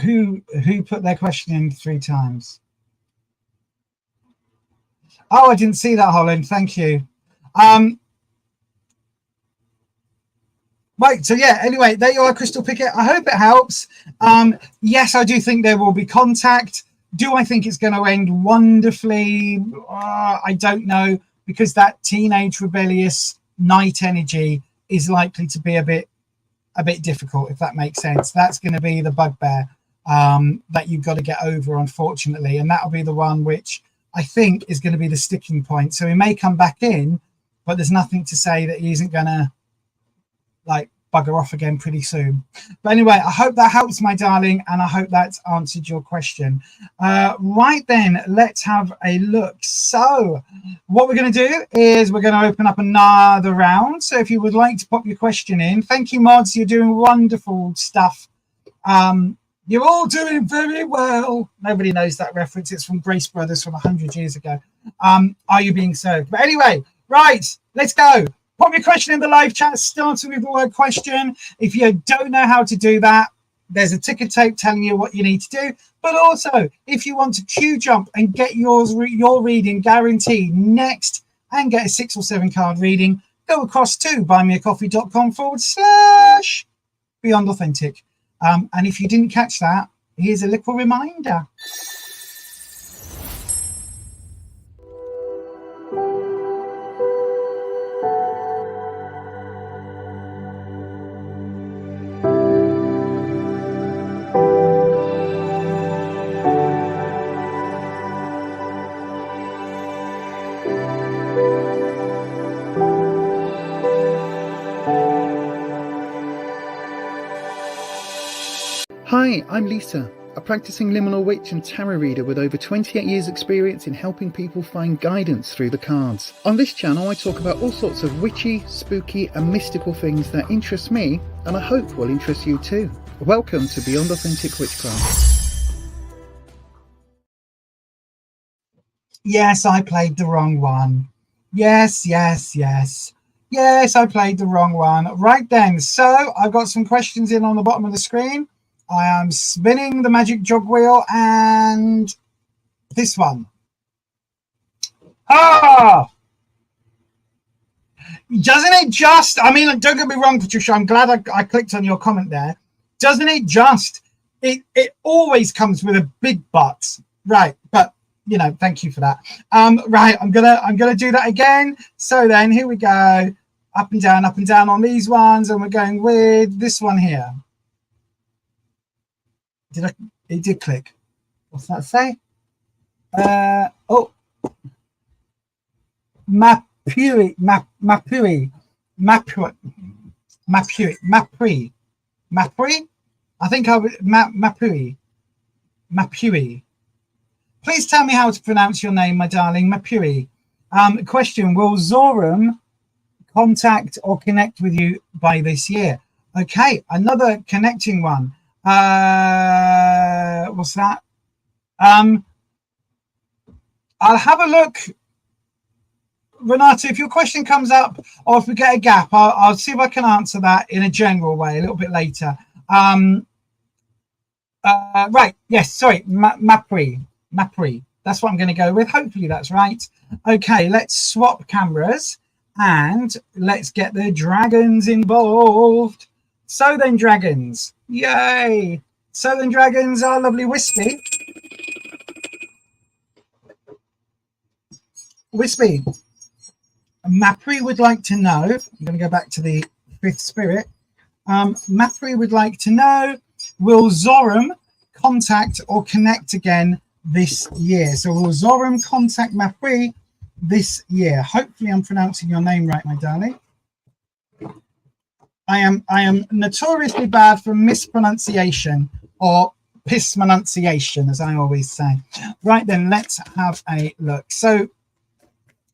S1: Who put their question in 3 times? Oh, I didn't see that, Holland. Thank you. Right, so yeah, anyway, there you are, Crystal Pickett. I hope it helps. Yes, I do think there will be contact. Do I think it's going to end wonderfully? I don't know, because that teenage rebellious knight energy is likely to be a bit difficult, if that makes sense. That's going to be the bugbear that you've got to get over, unfortunately, and that'll be the one which I think is going to be the sticking point. So he may come back in, but there's nothing to say that he isn't going to, like,
S3: bugger off again pretty soon. But anyway, I hope that helps, my darling, and I hope that's answered your question. Right then, let's have a look. So what we're going to do is we're going to open up another round. So if you would like to pop your question in, thank you, mods. You're doing wonderful stuff. You're all doing very well. Nobody knows that reference. It's from Grace Brothers from 100 years ago. Are you being served? But anyway, right, let's go. Pop your question in the live chat, starting with the word question. If you don't know how to do that, there's a ticker tape telling you what you need to do. But also, if you want to queue jump and get your reading guaranteed next and get a 6 or 7 card reading, go across to buymeacoffee.com/Beyond Authentic. And if you didn't catch that, here's a little reminder.
S1: Hi, I'm Lisa, a practicing liminal witch and tarot reader with over 28 years experience in helping people find guidance through the cards. On this channel I talk about all sorts of witchy, spooky and mystical things that interest me and I hope will interest you too. Welcome to Beyond Authentic Witchcraft.
S3: Yes, I played the wrong one. Yes, I played the wrong one. Right then, so I've got some questions in on the bottom of the screen. I am spinning the magic jog wheel and this one. Doesn't it just, I mean, don't get me wrong, Patricia, I'm glad I clicked on your comment there. Doesn't it just, it always comes with a big but. Right, but you know, thank you for that. Right, I'm gonna do that again. So then here we go. Up and down on these ones, and we're going with this one here. It did click. What's that say? Mapuri. I think I would Mapuri. Please tell me how to pronounce your name, my darling. Mapuri. Question: will Zoram contact or connect with you by this year? Okay, another connecting one. What's that? I'll have a look, Renata. If your question comes up or if we get a gap, I'll see if I can answer that in a general way a little bit later. Right, yes, sorry, Mapri. That's what I'm going to go with. Hopefully that's right. Okay, let's swap cameras and let's get the dragons involved. So then, dragons. Yay! So then, dragons are lovely wispy. Mapri would like to know, I'm going to go back to the 5th spirit. Mapri would like to know, will Zoram contact or connect again this year? So will Zoram contact Mapri this year? Hopefully I'm pronouncing your name right, my darling. I am notoriously bad for mispronunciation or pispronunciation, as I always say. Right then, let's have a look. So,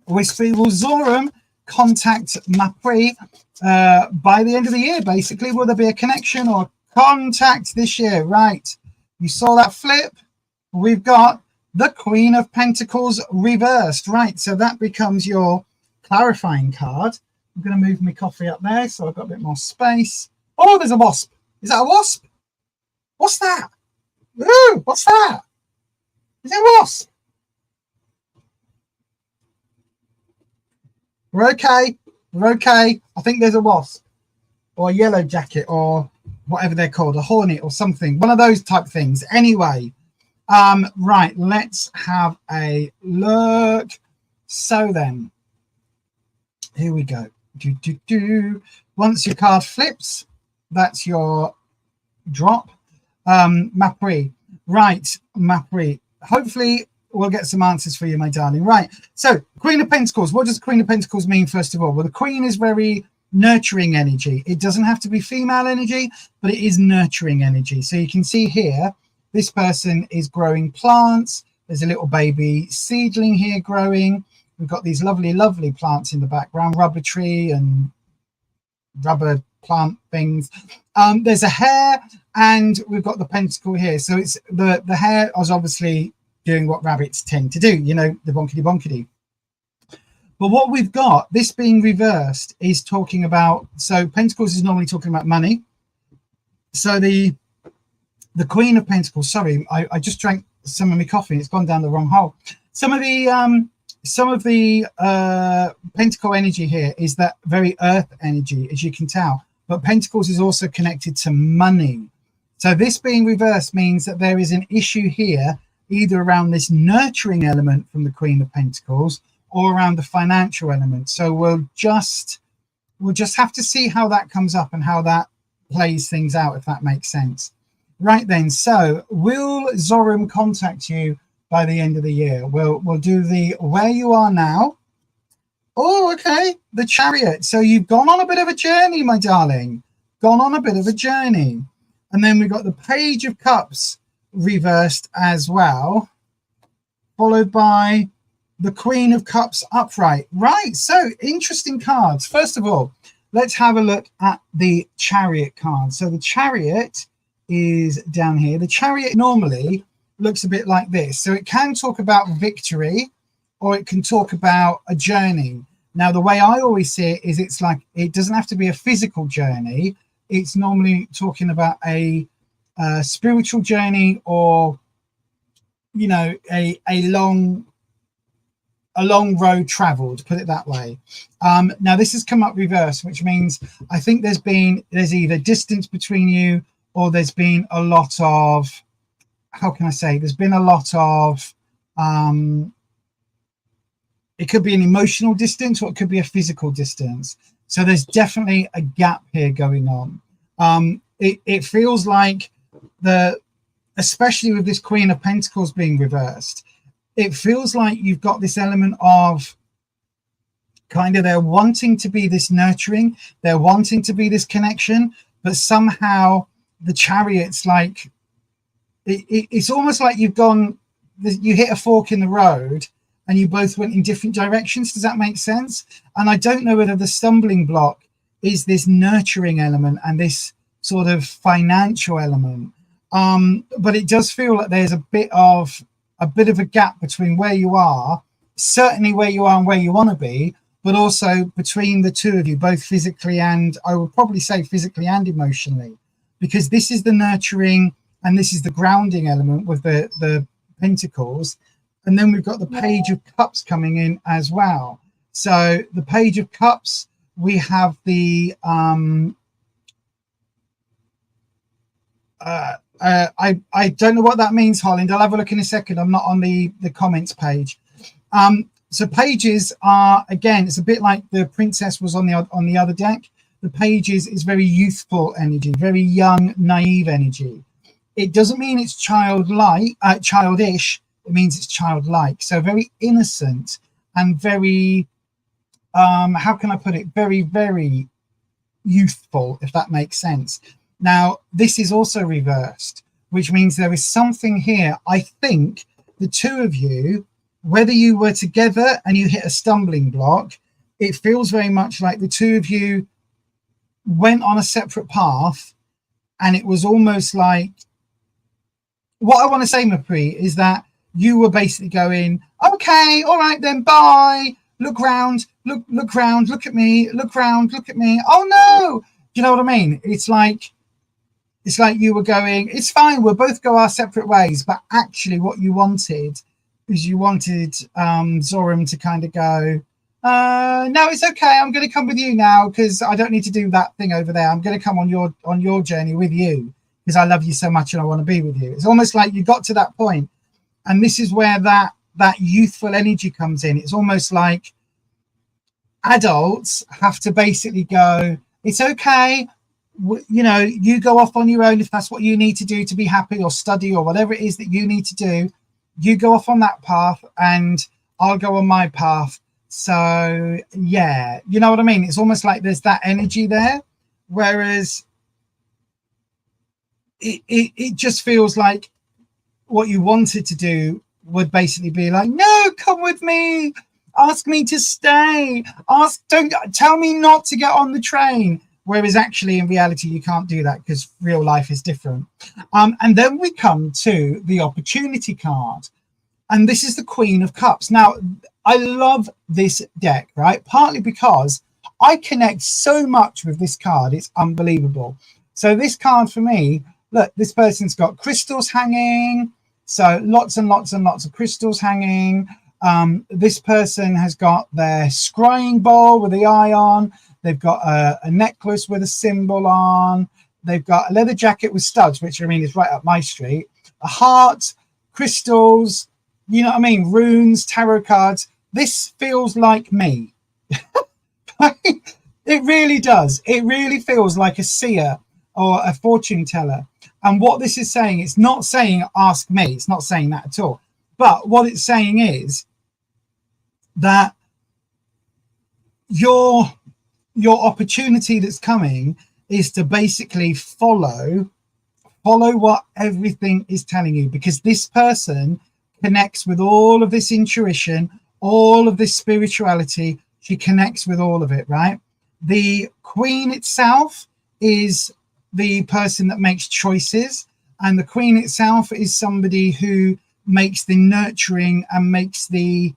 S3: Wispy, will Zoram contact Mapri by the end of the year, basically? Will there be a connection or contact this year? Right. You saw that flip. We've got the Queen of Pentacles reversed. Right, so that becomes your clarifying card. I'm going to move my coffee up there so I've got a bit more space. Oh, there's a wasp. Is that a wasp? What's that? Ooh, what's that? Is it a wasp? We're okay. We're okay. I think there's a wasp or a yellow jacket or whatever they're called, a hornet or something. One of those type things. Anyway, right, let's have a look. So then, here we go. Once your card flips, that's your drop. Mapri. Right, Mapri. Hopefully we'll get some answers for you, my darling. Right, so Queen of Pentacles. What does Queen of Pentacles mean, first of all? Well, the Queen is very nurturing energy. It doesn't have to be female energy, but it is nurturing energy. So you can see here, this person is growing plants. There's a little baby seedling here growing. We've got these lovely, lovely plants in the background, rubber tree and rubber plant things. There's a hare, and we've got the pentacle here. So it's the hare is obviously doing what rabbits tend to do, you know, the bonkety bonkety. But what we've got, this being reversed, is talking about, so pentacles is normally talking about money. So the Queen of Pentacles, sorry, I just drank some of my coffee, it's gone down the wrong hole. Some of the pentacle energy here is that very earth energy, as you can tell, but pentacles is also connected to money. So this being reversed means that there is an issue here, either around this nurturing element from the Queen of Pentacles or around the financial element. So we'll just have to see how that comes up and how that plays things out, if that makes sense. Right then, so will Zoram contact you by the end of the year? We'll do the where you are now. Oh, okay, the Chariot. So you've gone on a bit of a journey, my darling. Gone on a bit of a journey. And then we've got the Page of Cups reversed as well, followed by the Queen of Cups upright. Right, so interesting cards. First of all, let's have a look at the Chariot card. So the Chariot is down here. The Chariot normally looks a bit like this. So it can talk about victory, or it can talk about a journey. Now, the way I always see it is it's like, it doesn't have to be a physical journey. It's normally talking about a spiritual journey, or, you know, a long road traveled, put it that way. Now this has come up reverse, which means I think there's either distance between you, or there's been a lot of, how can I say, there's been a lot of it could be an emotional distance, or it could be a physical distance. So there's definitely a gap here going on. It feels like especially with this Queen of Pentacles being reversed, it feels like you've got this element of kind of, they're wanting to be this nurturing, they're wanting to be this connection, but somehow the Chariot's like, it's almost like you hit a fork in the road and you both went in different directions. Does that make sense? And I don't know whether the stumbling block is this nurturing element and this sort of financial element. But it does feel like there's a bit of a gap between where you are, certainly where you are and where you want to be, but also between the two of you, both physically and, I would probably say physically and emotionally, because this is the nurturing and this is the grounding element with the Pentacles. And then we've got the Page of Cups coming in as well. So the Page of Cups, we have the I don't know what that means, Holland. I'll have a look in a second. I'm not on the comments page. So pages are, again, it's a bit like the Princess was on the other deck. The pages is very youthful energy, very young, naive energy. It doesn't mean it's childish. It means it's childlike. So very innocent and very, how can I put it? Very, very youthful, if that makes sense. Now, this is also reversed, which means there is something here. I think the two of you, whether you were together and you hit a stumbling block, it feels very much like the two of you went on a separate path, and it was almost like, what I want to say, Mapri, is that you were basically going, okay, all right then, bye. Look round, look round, look at me, look round, look at me. Oh no, do you know what I mean? It's like you were going, it's fine, we'll both go our separate ways. But actually what you wanted is Zoram to kind of go, no, it's okay, I'm going to come with you now because I don't need to do that thing over there. I'm going to come on your journey with you because I love you so much and I want to be with you. It's almost like you got to that point, and this is where that youthful energy comes in. It's almost like adults have to basically go, it's okay, you know, you go off on your own if that's what you need to do to be happy or study or whatever it is that you need to do. You go off on that path and I'll go on my path So yeah, you know what I mean? It's almost like there's that energy there, whereas it just feels like what you wanted to do would basically be like, no, come with me, ask me to stay, don't tell me not to get on the train. Whereas actually in reality you can't do that because real life is different. And then we come to the opportunity card, and this is the Queen of Cups. Now I love this deck, right? Partly because I connect so much with this card, it's unbelievable. So this card for me, look, this person's got crystals hanging, so lots and lots and lots of crystals hanging. This person has got their scrying bowl with the eye on. They've got a necklace with a symbol on. They've got a leather jacket with studs, which I mean is right up my street. A heart, crystals, you know what I mean? Runes, tarot cards. This feels like me. It really does. It really feels like a seer or a fortune teller. And what this is saying, it's not saying ask me. It's not saying that at all. But what it's saying is that your opportunity that's coming is to basically follow what everything is telling you, because this person connects with all of this intuition, all of this spirituality. She connects with all of it, right? The Queen itself is the person that makes choices, and the Queen itself is somebody who makes the nurturing and makes the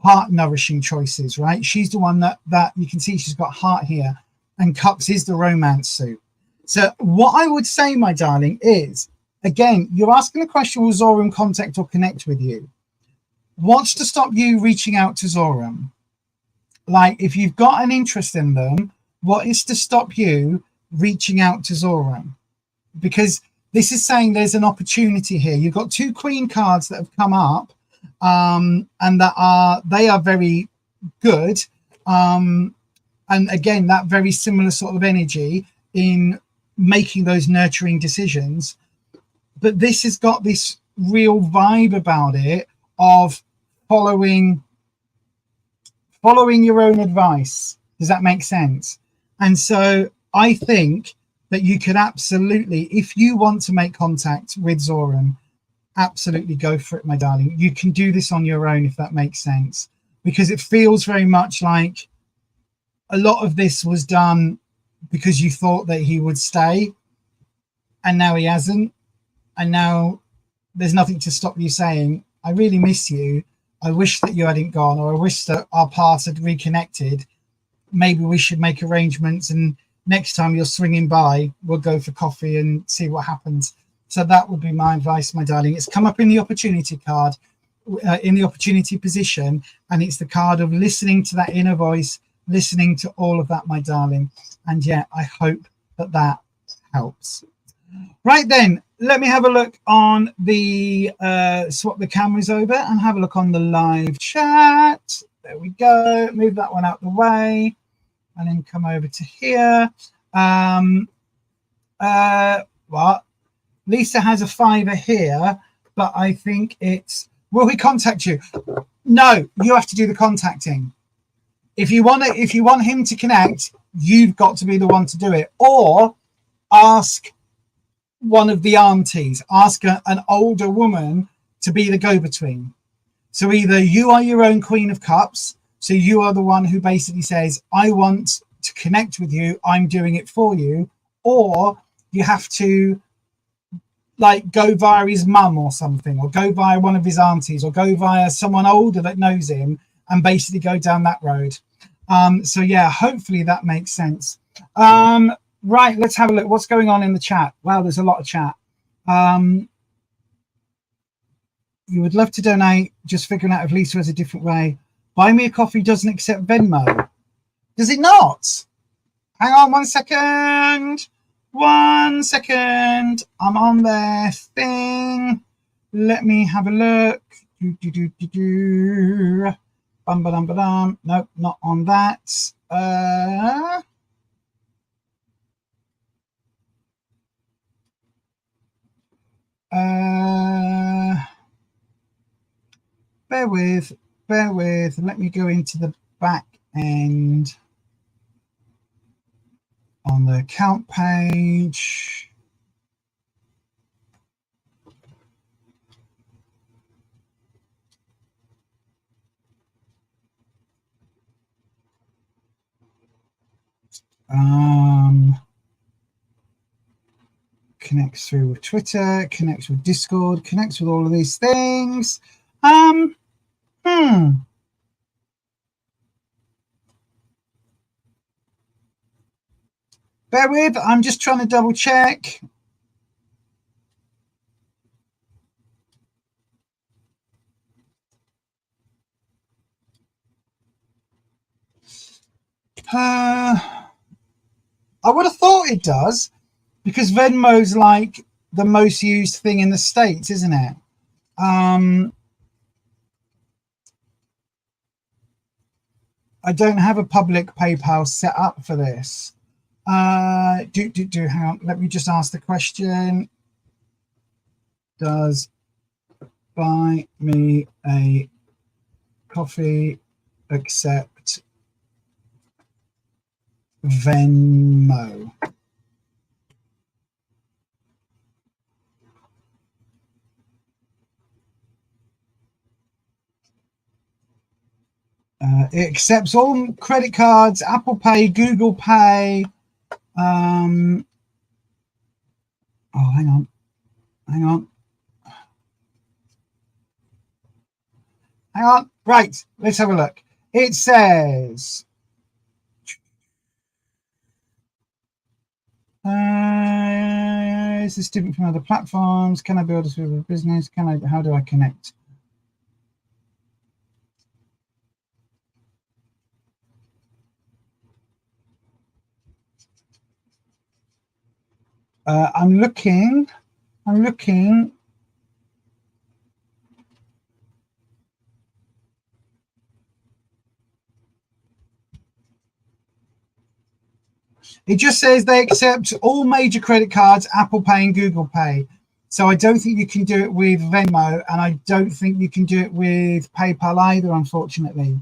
S3: heart nourishing choices, right? She's the one that you can see she's got heart here, and cups is the romance suit. So what I would say, my darling, is, again, you're asking the question, will Zoram contact or connect with you? What's to stop you reaching out to Zoram? Like, if you've got an interest in them, what is to stop you reaching out to Zoram? Because this is saying there's an opportunity here. You've got two Queen cards that have come up, and they are very good. And again, that very similar sort of energy in making those nurturing decisions. But this has got this real vibe about it of following your own advice. Does that make sense? And so I think that you could absolutely, if you want to make contact with Zoram, absolutely go for it, my darling. You can do this on your own, if that makes sense, because it feels very much like a lot of this was done because you thought that he would stay, and now he hasn't. And now there's nothing to stop you saying, I really miss you. I wish that you hadn't gone, or I wish that our paths had reconnected. Maybe we should make arrangements, and next time you're swinging by, we'll go for coffee and see what happens. So that would be my advice, my darling. It's come up in the opportunity card, in the opportunity position, and it's the card of listening to that inner voice, listening to all of that, my darling. And yeah, I hope that that helps. Right then, let me have a look on the swap the cameras over and have a look on the live chat. There we go. Move that one out the way and then come over to here. What? Lisa has a Fiverr here, but I think it's, will he contact you? No, you have to do the contacting. If you want him to connect, you've got to be the one to do it, or ask one of the aunties, ask an older woman to be the go-between. So either you are your own Queen of Cups, so you are the one who basically says, I want to connect with you, I'm doing it for you, or you have to like go via his mum or something, or go via one of his aunties, or go via someone older that knows him and basically go down that road. So yeah, hopefully that makes sense. Right, let's have a look. What's going on in the chat? Wow, there's a lot of chat. You would love to donate, just figuring out if Lisa has a different way. Buy Me a Coffee doesn't accept Venmo. Does it not? Hang on 1 second. 1 second. I'm on their thing. Let me have a look. Bum, ba, dum, ba, dum. Nope, not on that. Bear with. Let me go into the back end on the account page. Connects through with Twitter, connects with Discord, connects with all of these things. Bear with, I'm just trying to double check. I would have thought it does, because Venmo's like the most used thing in the States, isn't it? I don't have a public PayPal set up for this. Hang on, let me just ask the question. Does Buy Me a Coffee accept Venmo? It accepts all credit cards, Apple Pay, Google Pay. Oh, hang on. Right, let's have a look. It says, is this different from other platforms? Can I build this with a business? How do I connect? I'm looking. It just says they accept all major credit cards, Apple Pay and Google Pay. So I don't think you can do it with Venmo, and I don't think you can do it with PayPal either, unfortunately.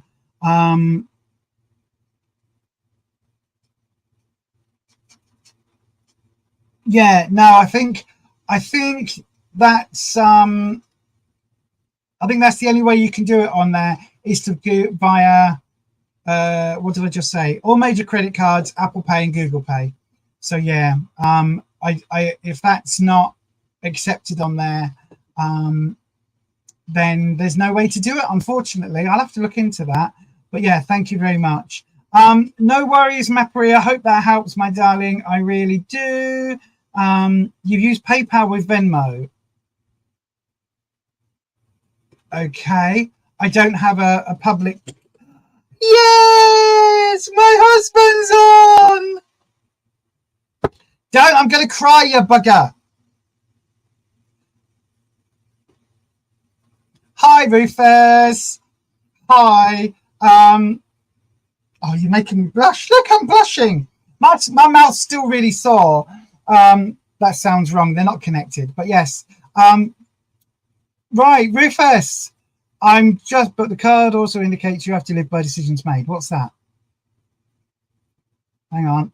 S3: Yeah, no, I think that's the only way you can do it on there is to do via what did I just say? All major credit cards, Apple Pay and Google Pay. So yeah, if that's not accepted on there, then there's no way to do it, unfortunately. I'll have to look into that. But yeah, thank you very much. No worries, Mapri. I hope that helps, my darling. I really do. You've used PayPal with Venmo. Okay. I don't have a public. Yes, my husband's on. Don't, I'm going to cry, you bugger. Hi, Rufus. Hi. Oh, you're making me blush. Look, I'm blushing. My mouth's still really sore. That sounds wrong. They're not connected. But yes. Right, Rufus. But the card also indicates you have to live by decisions made. What's that? Hang on.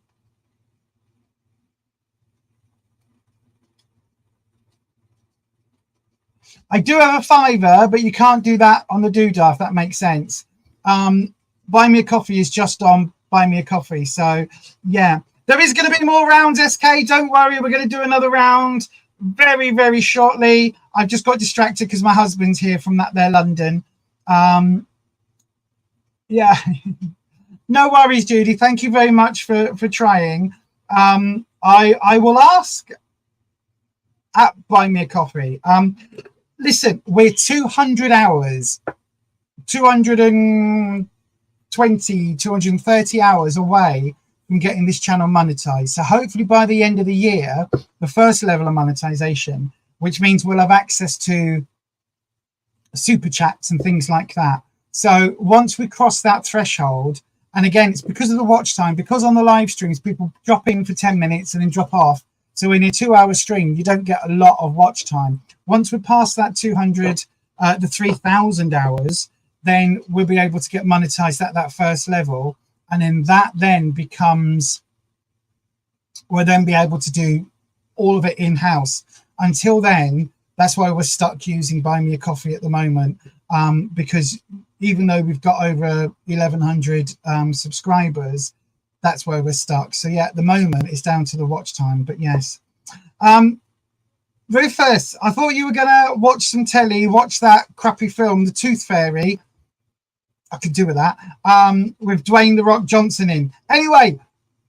S3: I do have a Fiverr, but you can't do that on the doodah, if that makes sense. Buy Me a Coffee is just on Buy Me a Coffee. So, yeah. There is going to be more rounds, SK. Don't worry. We're going to do another round very, very shortly. I've just got distracted because my husband's here from there, London. Yeah. No worries, Judy. Thank you very much for trying. I will ask at Buy Me a Coffee. Listen, we're 200 hours, 220, 230 hours away from getting this channel monetized. So hopefully by the end of the year, the first level of monetization, which means we'll have access to super chats and things like that. So once we cross that threshold, and again, it's because of the watch time, because on the live streams, people drop in for 10 minutes and then drop off. So in a 2-hour stream, you don't get a lot of watch time. Once we're past that 200, the 3,000 hours, then we'll be able to get monetized at that first level. And then that then becomes, we'll then be able to do all of it in-house. Until then, that's why we're stuck using Buy Me a Coffee at the moment, because even though we've got over 1,100 subscribers, that's where we're stuck. So yeah, at the moment it's down to the watch time. But yes, Rufus, I thought you were gonna watch some telly, watch that crappy film, The Tooth Fairy. I could do with that, with Dwayne The Rock Johnson in. Anyway,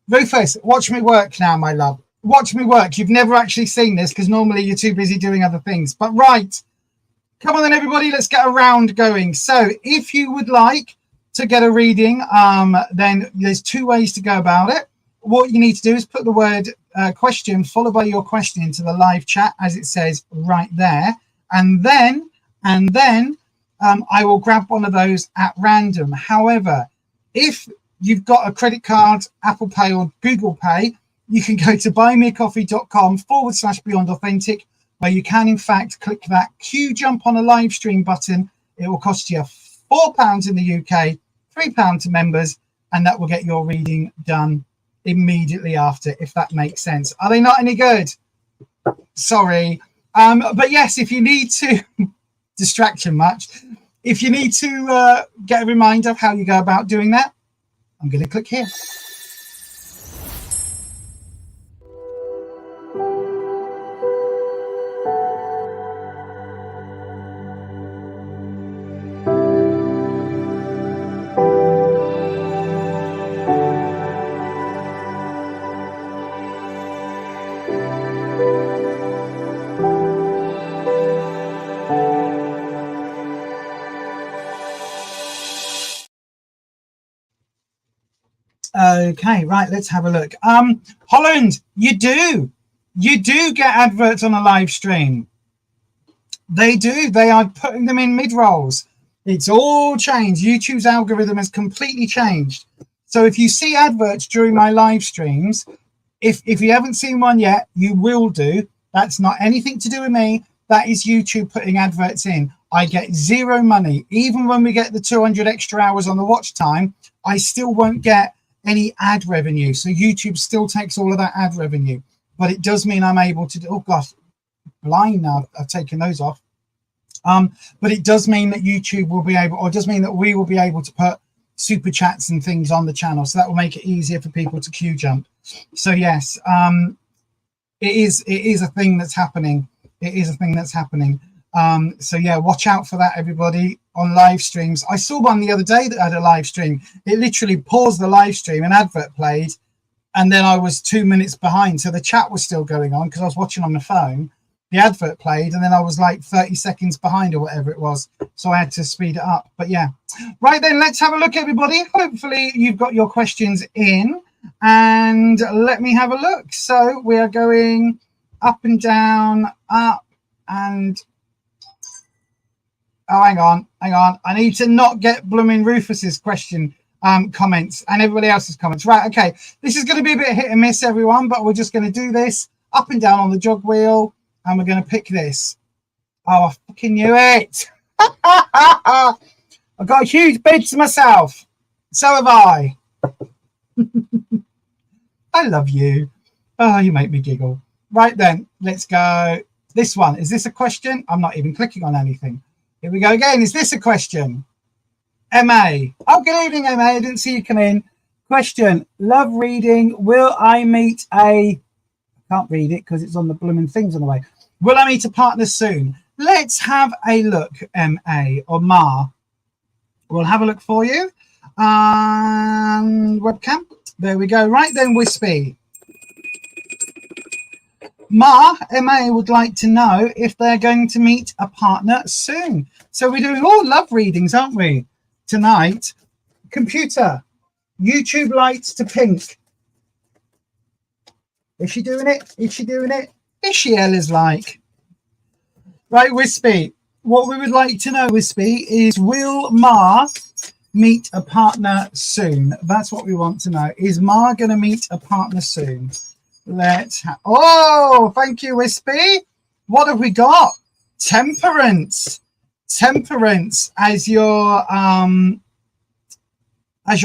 S3: Rufus, watch me work now, my love. Watch me work. You've never actually seen this because normally you're too busy doing other things. But right, come on then, everybody. Let's get a round going. So if you would like to get a reading, then there's two ways to go about it. What you need to do is put the word question followed by your question into the live chat, as it says right there. And then I will grab one of those at random. However, if you've got a credit card, Apple Pay or Google Pay, you can go to buymeacoffee.com/Beyond Authentic, where you can, in fact, click that Q jump on a live stream button. It will cost you £4 in the UK, £3 to members, and that will get your reading done immediately after, if that makes sense. Are they not any good? Sorry. But yes, if you need to, distraction much, if you need to get a reminder of how you go about doing that, I'm going to click here. Okay, right, let's have a look. Holland, you do get adverts on a live stream. They do. They are putting them in mid-rolls. It's all changed. YouTube's algorithm has completely changed. So if you see adverts during my live streams, if you haven't seen one yet, you will do. That's not anything to do with me. That is YouTube putting adverts in. I get zero money. Even when we get the 200 extra hours on the watch time, I still won't get any ad revenue. So YouTube still takes all of that ad revenue, but it does mean I'm able to do, oh gosh, blind now, I've taken those off. But it does mean that YouTube will be able, or does mean that we will be able to put super chats and things on the channel. So that will make it easier for people to queue jump. So yes, it is a thing that's happening. It is a thing that's happening. So yeah, watch out for that, everybody, on live streams. I saw one the other day that had a live stream. It literally paused the live stream, an advert played, and then I was 2 minutes behind. So the chat was still going on because I was watching on the phone. The advert played, and then I was like 30 seconds behind or whatever it was. So I had to speed it up. But yeah, right then, let's have a look, everybody. Hopefully you've got your questions in, and let me have a look. So we are going up and down, up and... Oh, hang on. I need to not get blooming Rufus's question comments and everybody else's comments. Right, okay. This is going to be a bit hit and miss, everyone, but we're just going to do this up and down on the jog wheel, and we're going to pick this. Oh, I fucking knew it. I've got a huge bid to myself. So have I. I love you. Oh, you make me giggle. Right then, let's go. This one. Is this a question? I'm not even clicking on anything. Here we go again. Is this a question? MA. Oh, good evening, MA. I didn't see you come in. Question. Love reading. Will I meet a... I can't read it because it's on the blooming things on the way. Will I meet a partner soon? Let's have a look, MA or Ma. We'll have a look for you. Webcam. There we go. Right then, Wispy. Ma, MA would like to know if they're going to meet a partner soon. So we're doing all love readings, aren't we, tonight? Computer, YouTube lights to pink. Is she doing it? Is she doing it? Is she Ella's like? Right, Wispy, what we would like to know, Wispy, is will Ma meet a partner soon? That's what we want to know. Is Ma going to meet a partner soon? Let's oh, thank you, Wispy. What have we got? Temperance. Temperance as your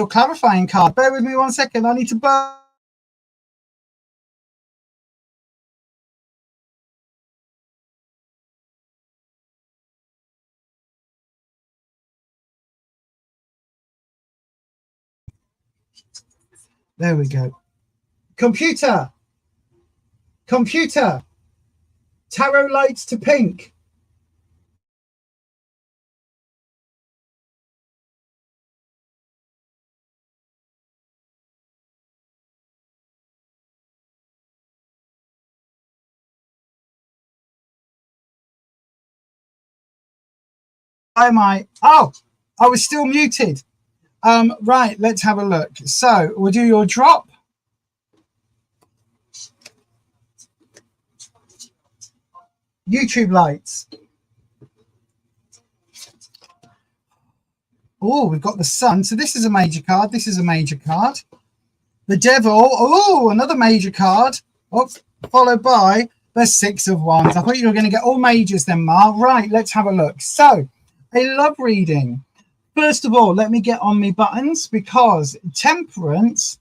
S3: clarifying card. Bear with me 1 second. I need to burn. There we go. Computer. Tarot lights to pink. Why am I? Oh, I was still muted. Right, let's have a look. So we'll do your drop. YouTube lights. Oh, we've got the sun. So this is a major card. This is a major card. The devil. Oh, another major card. Oh, followed by the 6 of Wands. I thought you were going to get all majors then, Mar. Right, let's have a look. So, a love reading. First of all, let me get on my buttons, because Temperance,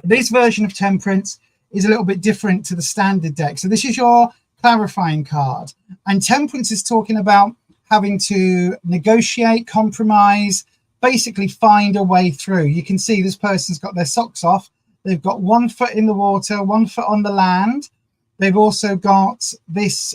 S3: this version of Temperance is a little bit different to the standard deck. So this is your clarifying card. And Temperance is talking about having to negotiate, compromise, basically find a way through. You can see this person's got their socks off. They've got 1 foot in the water, 1 foot on the land. They've also got this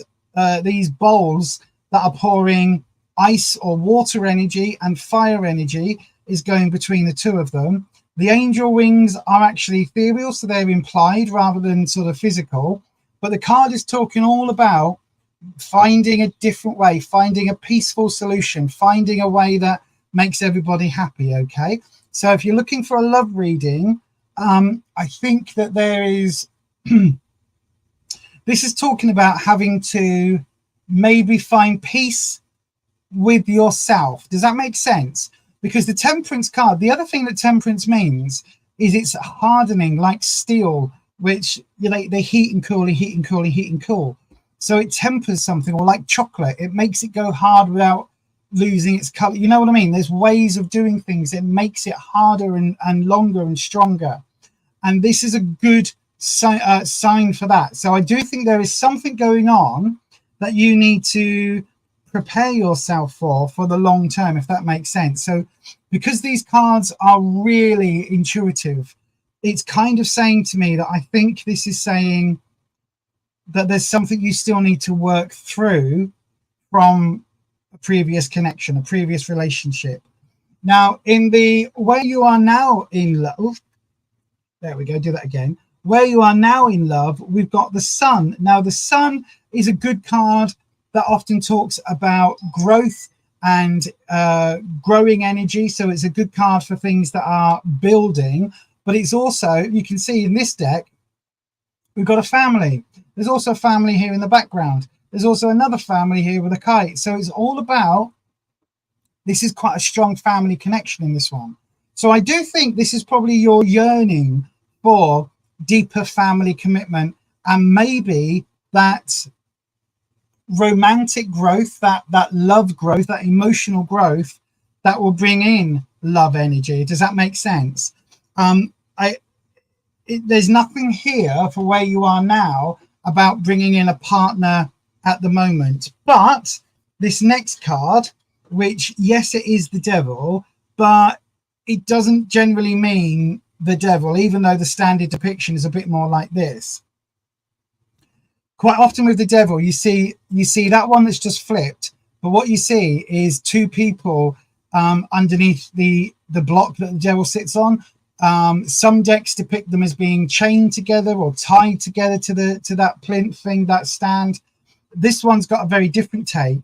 S3: these bowls that are pouring ice or water energy, and fire energy is going between the two of them. The angel wings are actually ethereal, so they're implied rather than sort of physical. But the card is talking all about finding a different way, finding a peaceful solution, finding a way that makes everybody happy. Okay, so if you're looking for a love reading, I think that there is this is talking about having to maybe find peace with yourself. Does that make sense? Because the Temperance card, the other thing that Temperance means is it's hardening like steel, which they heat and cool, heat and cool, heat and cool. So it tempers something, or like chocolate, it makes it go hard without losing its color. You know what I mean? There's ways of doing things that makes it harder and longer and stronger. And this is a good sign for that. So I do think there is something going on that you need to prepare yourself for the long term, if that makes sense. So because these cards are really intuitive, it's kind of saying to me that I think this is saying that there's something you still need to work through from a previous connection, a previous relationship. Now, in the where you are now in love, there we go, do that again. Where you are now in love, we've got the Sun. Now, the Sun is a good card that often talks about growth and growing energy. So it's a good card for things that are building. But it's also, you can see in this deck, we've got a family. There's also a family here in the background. There's also another family here with a kite. So it's all about, this is quite a strong family connection in this one. So I do think this is probably your yearning for deeper family commitment, and maybe that romantic growth, that love growth, that emotional growth that will bring in love energy. Does that make sense? There's nothing here for where you are now about bringing in a partner at the moment. But this next card, which, yes, it is the devil, but it doesn't generally mean the devil, even though the standard depiction is a bit more like this. Quite often with the devil, you see that one that's just flipped, but what you see is 2 people underneath the block that the devil sits on. Some decks depict them as being chained together or tied together to that plinth thing, that stand. This one's got a very different take,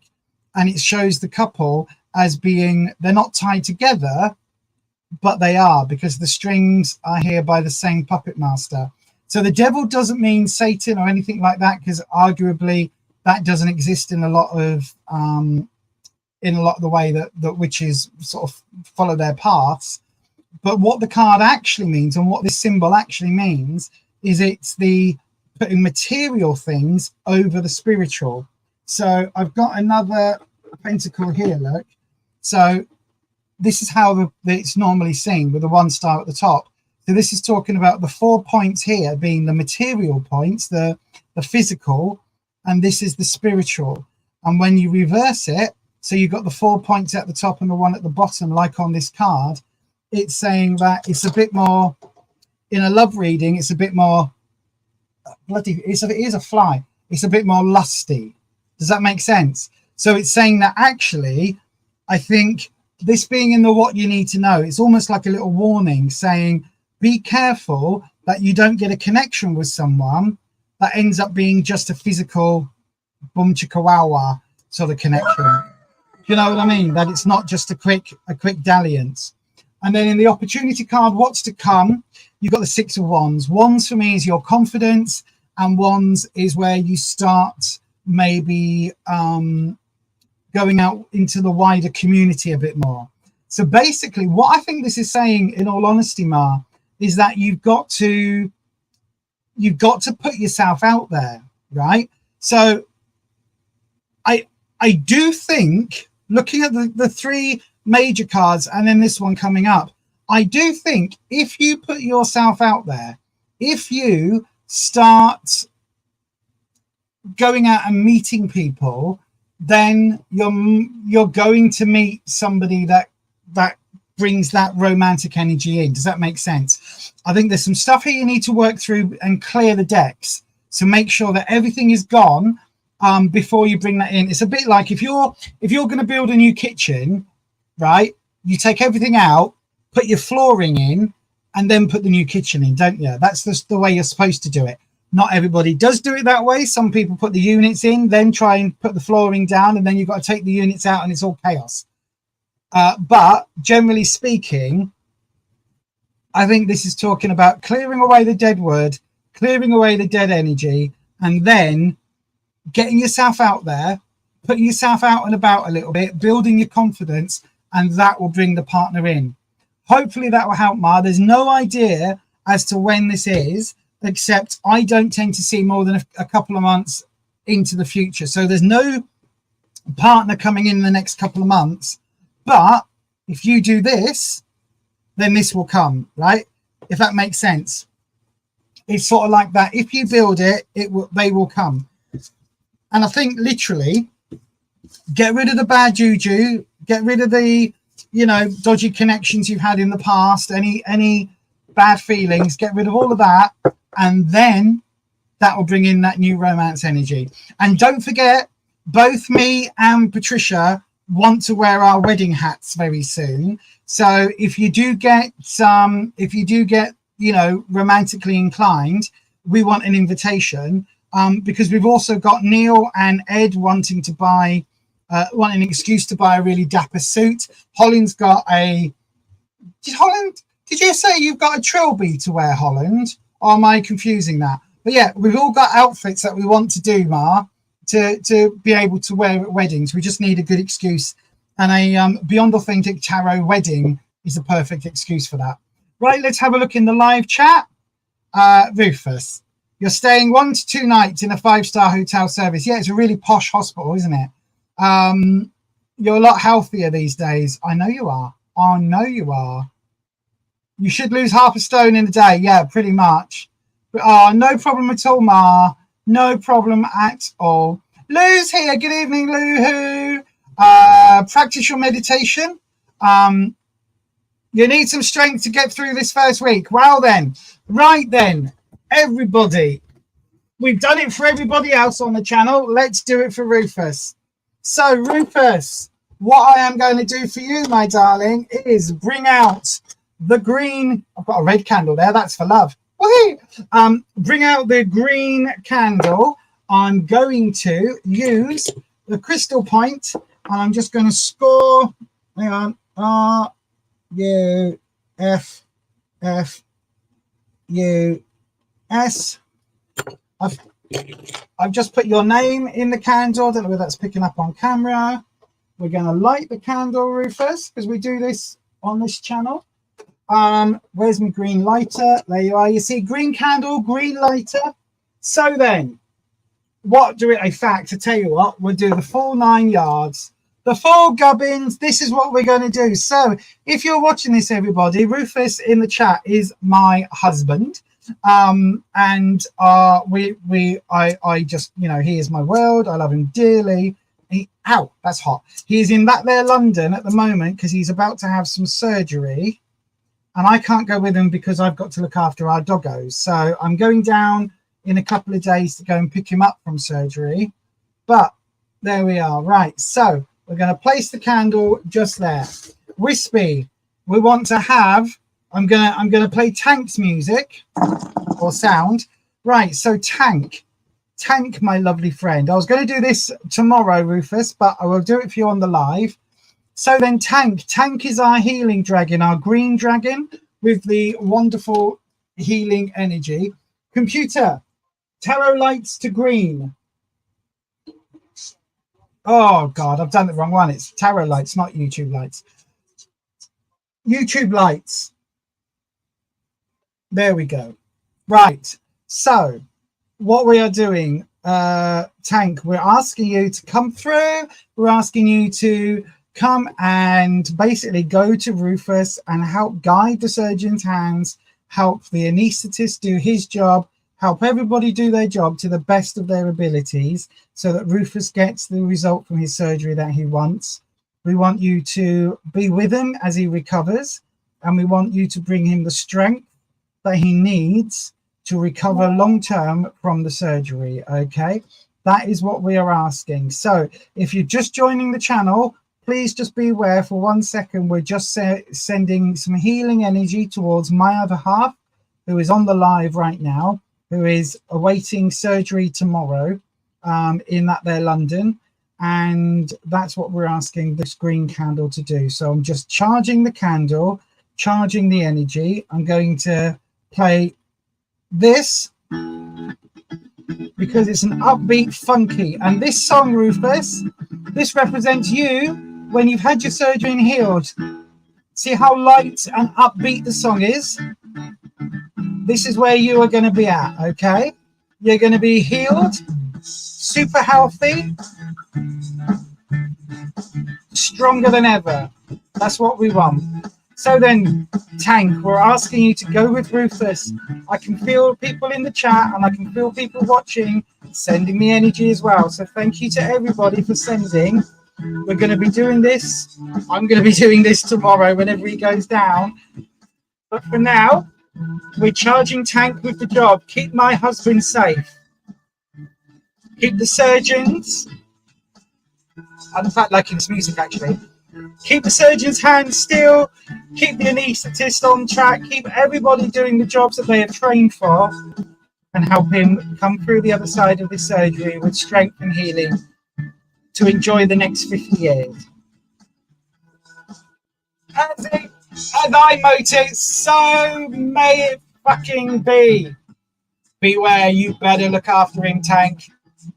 S3: and it shows the couple as being, they're not tied together, but they are, because the strings are here by the same puppet master. So the devil doesn't mean Satan or anything like that, because arguably that doesn't exist in a lot of the way that witches sort of follow their paths. But what the card actually means, and what this symbol actually means, is it's the putting material things over the spiritual. So I've got another pentacle here, look. So this is how it's normally seen, with the 1 star at the top. So this is talking about the 4 points here being the material points, the physical, and this is the spiritual. And when you reverse it, so you've got the 4 points at the top and the 1 at the bottom, like on this card, it's saying that it's a bit more, in a love reading, it's a bit more bloody, it is a fly, it's a bit more lusty. Does that make sense? So it's saying that actually, I think this being in the what you need to know, it's almost like a little warning saying, be careful that you don't get a connection with someone that ends up being just a physical boom chicka wow wow sort of connection. You know what I mean? That it's not just a quick dalliance. And then in the opportunity card, what's to come, you've got the 6 of Wands. Wands for me is your confidence, and Wands is where you start maybe going out into the wider community a bit more. So basically what I think this is saying, in all honesty, Ma, is that you've got to put yourself out there, right? So I do think, looking at the 3 major cards and then this one coming up, I do think if you put yourself out there, if you start going out and meeting people, then you're going to meet somebody that brings that romantic energy in. Does that make sense? I think there's some stuff here you need to work through and clear the decks. So make sure that everything is gone before you bring that in. It's a bit like if you're going to build a new kitchen, right? You take everything out, put your flooring in, and then put the new kitchen in, don't you? That's just the way you're supposed to do it. Not everybody does do it that way. Some people put the units in, then try and put the flooring down, and then you've got to take the units out and it's all chaos. But generally speaking, I think this is talking about clearing away the dead word, clearing away the dead energy, and then getting yourself out there, putting yourself out and about a little bit, building your confidence, and that will bring the partner in. Hopefully that will help, Ma. There's no idea as to when this is, except I don't tend to see more than a couple of months into the future. So there's no partner coming in the next couple of months. But if you do this, then this will come, right? If that makes sense. It's sort of like that. If you build it, they will come. And I think literally get rid of the bad juju, get rid of the, dodgy connections you've had in the past, any bad feelings, get rid of all of that. And then that will bring in that new romance energy. And don't forget, both me and Patricia want to wear our wedding hats very soon. So if you do get romantically inclined, we want an invitation, because we've also got Neil and Ed wanting an excuse to buy a really dapper suit. Holland's got did you say you've got a trilby to wear, Holland? Or am I confusing that? But yeah, we've all got outfits that we want to do, Ma, to be able to wear at weddings. We just need a good excuse. And a Beyond Authentic Tarot wedding is a perfect excuse for that. Right, let's have a look in the live chat. Rufus, you're staying 1 to 2 nights in a 5-star hotel service. Yeah, it's a really posh hospital, isn't it? You're a lot healthier these days. I know you are. I know you are. You should lose half a stone in a day. Yeah, pretty much. But, no problem at all, Ma. No problem at all. Lou's here. Good evening, Lou. Practice your meditation. You need some strength to get through this first week. Well then, right then, everybody. We've done it for everybody else on the channel. Let's do it for Rufus. So, Rufus, what I am going to do for you, my darling, is bring out the green. I've got a red candle there. That's for love. Woohoo! Bring out the green candle. I'm going to use the crystal point, and I'm just going to score. Hang on. R-U-F-F-U-S. I've just put your name in the candle. I don't know whether that's picking up on camera. We're going to light the candle, Rufus, because we do this on this channel. Where's my green lighter? There you are. You see, green candle, green lighter. So then, in fact, to tell you what, we'll do the full 9 yards. The four gubbins, this is what we're going to do. So if you're watching this, everybody, Rufus in the chat is my husband. I just, you know, he is my world. I love him dearly. Ow, that's hot. He's in that there London at the moment because he's about to have some surgery. And I can't go with him because I've got to look after our doggos. So I'm going down in a couple of days to go and pick him up from surgery. But there we are. Right. So we're going to place the candle just there. Wispy, we want to have, I'm going to play Tank's music or sound. Right. So Tank, my lovely friend. I was going to do this tomorrow, Rufus, but I will do it for you on the live. So then Tank is our healing dragon, our green dragon with the wonderful healing energy. Computer, tarot lights to green. Oh God, I've done the wrong one. It's tarot lights, not YouTube lights. YouTube lights. There we go. Right. So what we are doing, Tank, we're asking you to come through. We're asking you to come and basically go to Rufus and help guide the surgeon's hands, help the anaesthetist do his job, help everybody do their job to the best of their abilities so that Rufus gets the result from his surgery that he wants. We want you to be with him as he recovers, and we want you to bring him the strength that he needs to recover long term from the surgery. Okay, that is what we are asking. So if you're just joining the channel, please just be aware for 1 second. We're just sending some healing energy towards my other half, who is on the live right now, who is awaiting surgery tomorrow in that there London. And that's what we're asking this green candle to do. So I'm just charging the candle, charging the energy. I'm going to play this because it's an upbeat, funky. And this song, Rufus, this represents you when you've had your surgery and healed. See how light and upbeat the song is? This is where you are going to be at, okay? You're going to be healed, super healthy, stronger than ever. That's what we want. So then, Tank, we're asking you to go with Rufus. I can feel people in the chat and I can feel people watching sending me energy as well. So thank you to everybody for sending. We're going to be doing this. I'm going to be doing this tomorrow whenever he goes down. But for now, we're charging Tank with the job. Keep my husband safe. Keep the surgeons. I in fact liking this music actually. Keep the surgeon's hands still. Keep the anaesthetist on track. Keep everybody doing the jobs that they have trained for, and help him come through the other side of the surgery with strength and healing to enjoy the next 50 years. As I motive, so may it fucking be. Beware, you better look after him, Tank,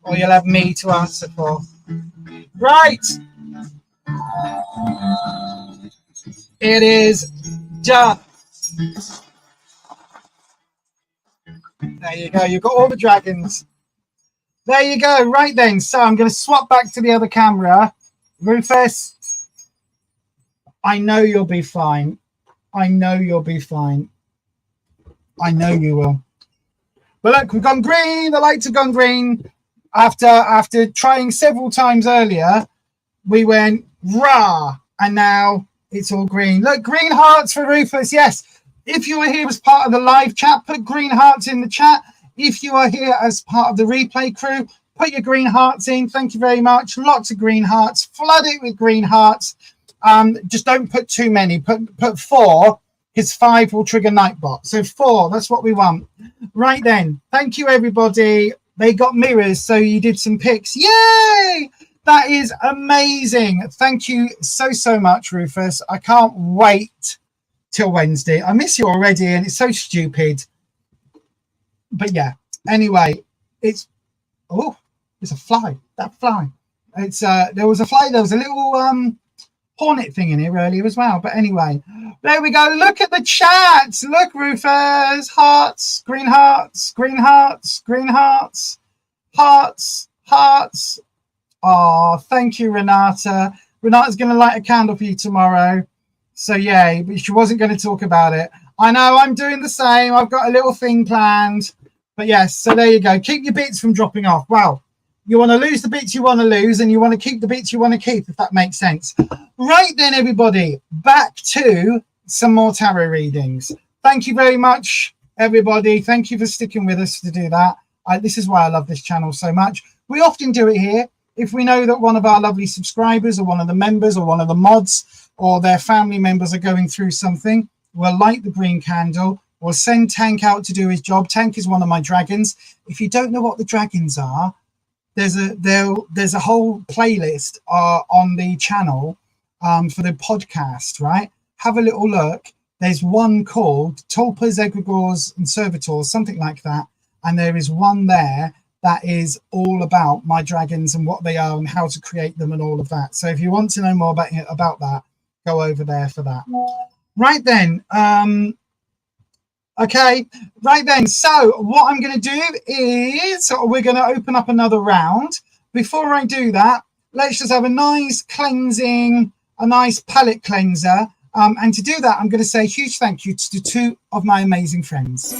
S3: or you'll have me to answer for. Right. It is done. There you go. You've got all the dragons. There you go. Right then. So I'm going to swap back to the other camera. Rufus, I know you'll be fine. I know you'll be fine. I know you will. But look, we've gone green. The lights have gone green. After trying several times earlier, we went rah, and now it's all green. Look, green hearts for Rufus. Yes. If you are here as part of the live chat, put green hearts in the chat. If you are here as part of the replay crew, put your green hearts in. Thank you very much. Lots of green hearts. Flood it with green hearts. Just don't put too many. Put 4, because 5 will trigger Nightbot. So 4, that's what we want. Right then. Thank you, everybody. They got mirrors, so you did some pics. Yay! That is amazing. Thank you so much, Rufus. I can't wait till Wednesday. I miss you already, and it's so stupid. But yeah, anyway, it's a fly. That fly. It's there was a fly. There was a little hornet thing in here earlier as well. But anyway, there we go. Look at the chat. Look, Rufus. Hearts, green hearts, green hearts, green hearts, hearts, hearts. Oh, thank you, Renata. Renata's going to light a candle for you tomorrow. So yay, but she wasn't going to talk about it. I know, I'm doing the same. I've got a little thing planned. But yes, so there you go. Keep your bits from dropping off. Well, you want to lose the bits you want to lose, and you want to keep the bits you want to keep, if that makes sense. Right then, everybody, back to some more tarot readings. Thank you very much, everybody. Thank you for sticking with us to do that. This is why I love this channel so much. We often do it here. If we know that one of our lovely subscribers or one of the members or one of the mods or their family members are going through something, we'll light the green candle. We'll send Tank out to do his job. Tank is one of my dragons. If you don't know what the dragons are, there's a whole playlist on the channel for the podcast, right? Have a little look. There's one called Tulpas, Egregores and Servitors, something like that. And there is one there that is all about my dragons and what they are and how to create them and all of that. So if you want to know more about that, go over there for that. Right then. Okay, right then. So what I'm going to do is we're going to open up another round. Before I do that, let's just have a nice cleansing, a nice palette cleanser. And to do that, I'm going to say a huge thank you to two of my amazing friends.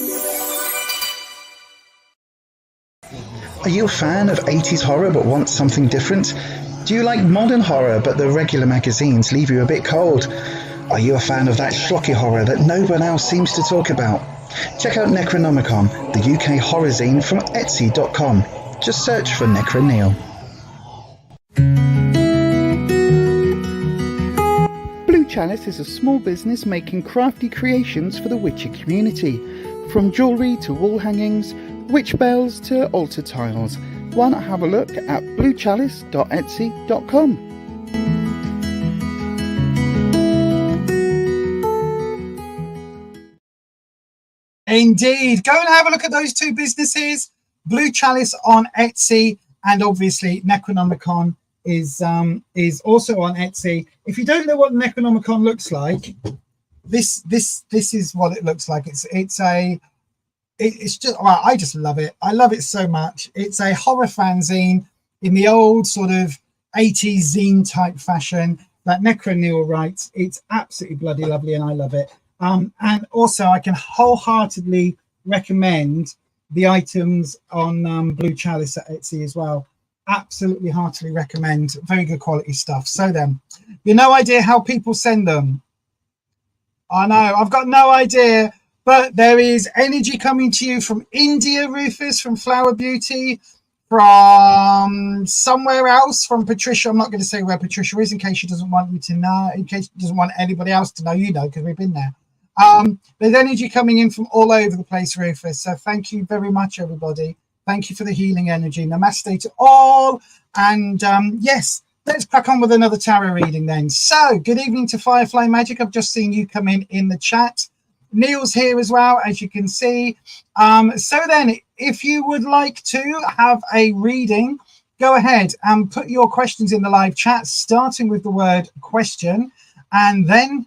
S4: Are you a fan of 80s horror but want something different? Do you like modern horror but the regular magazines leave you a bit cold? Are you a fan of that schlocky horror that no one else seems to talk about? Check out Necronomicon, the UK horror zine from Etsy.com. Just search for Necro Neil.
S1: Blue Chalice is a small business making crafty creations for the witchy community. From jewellery to wall hangings, witch bells to altar tiles. Why not have a look at bluechalice.etsy.com.
S3: Indeed. Go and have a look at those two businesses. Blue Chalice on Etsy, and obviously Necronomicon is also on Etsy. If you don't know what Necronomicon looks like, this is what it looks like. It's just, well, I just love it. I love it so much. It's a horror fanzine in the old sort of 80s zine type fashion that Necro Neil writes. It's absolutely bloody lovely, and I love it. And also, I can wholeheartedly recommend the items on Blue Chalice at Etsy as well. Absolutely heartily recommend. Very good quality stuff. So then, you no idea how people send them. I know, I've got no idea. But there is energy coming to you from India, Rufus, from Flower Beauty, from somewhere else, from Patricia. I'm not going to say where Patricia is in case she doesn't want you to know, in case she doesn't want anybody else to know, you know, because we've been there. There's energy coming in from all over the place, Rufus. So thank you very much, everybody. Thank you for the healing energy. Namaste to all. And yes, let's crack on with another tarot reading then. So good evening to Firefly Magic. I've just seen you come in the chat. Neil's here as well, as you can see. So then, if you would like to have a reading, go ahead and put your questions in the live chat, starting with the word question, and then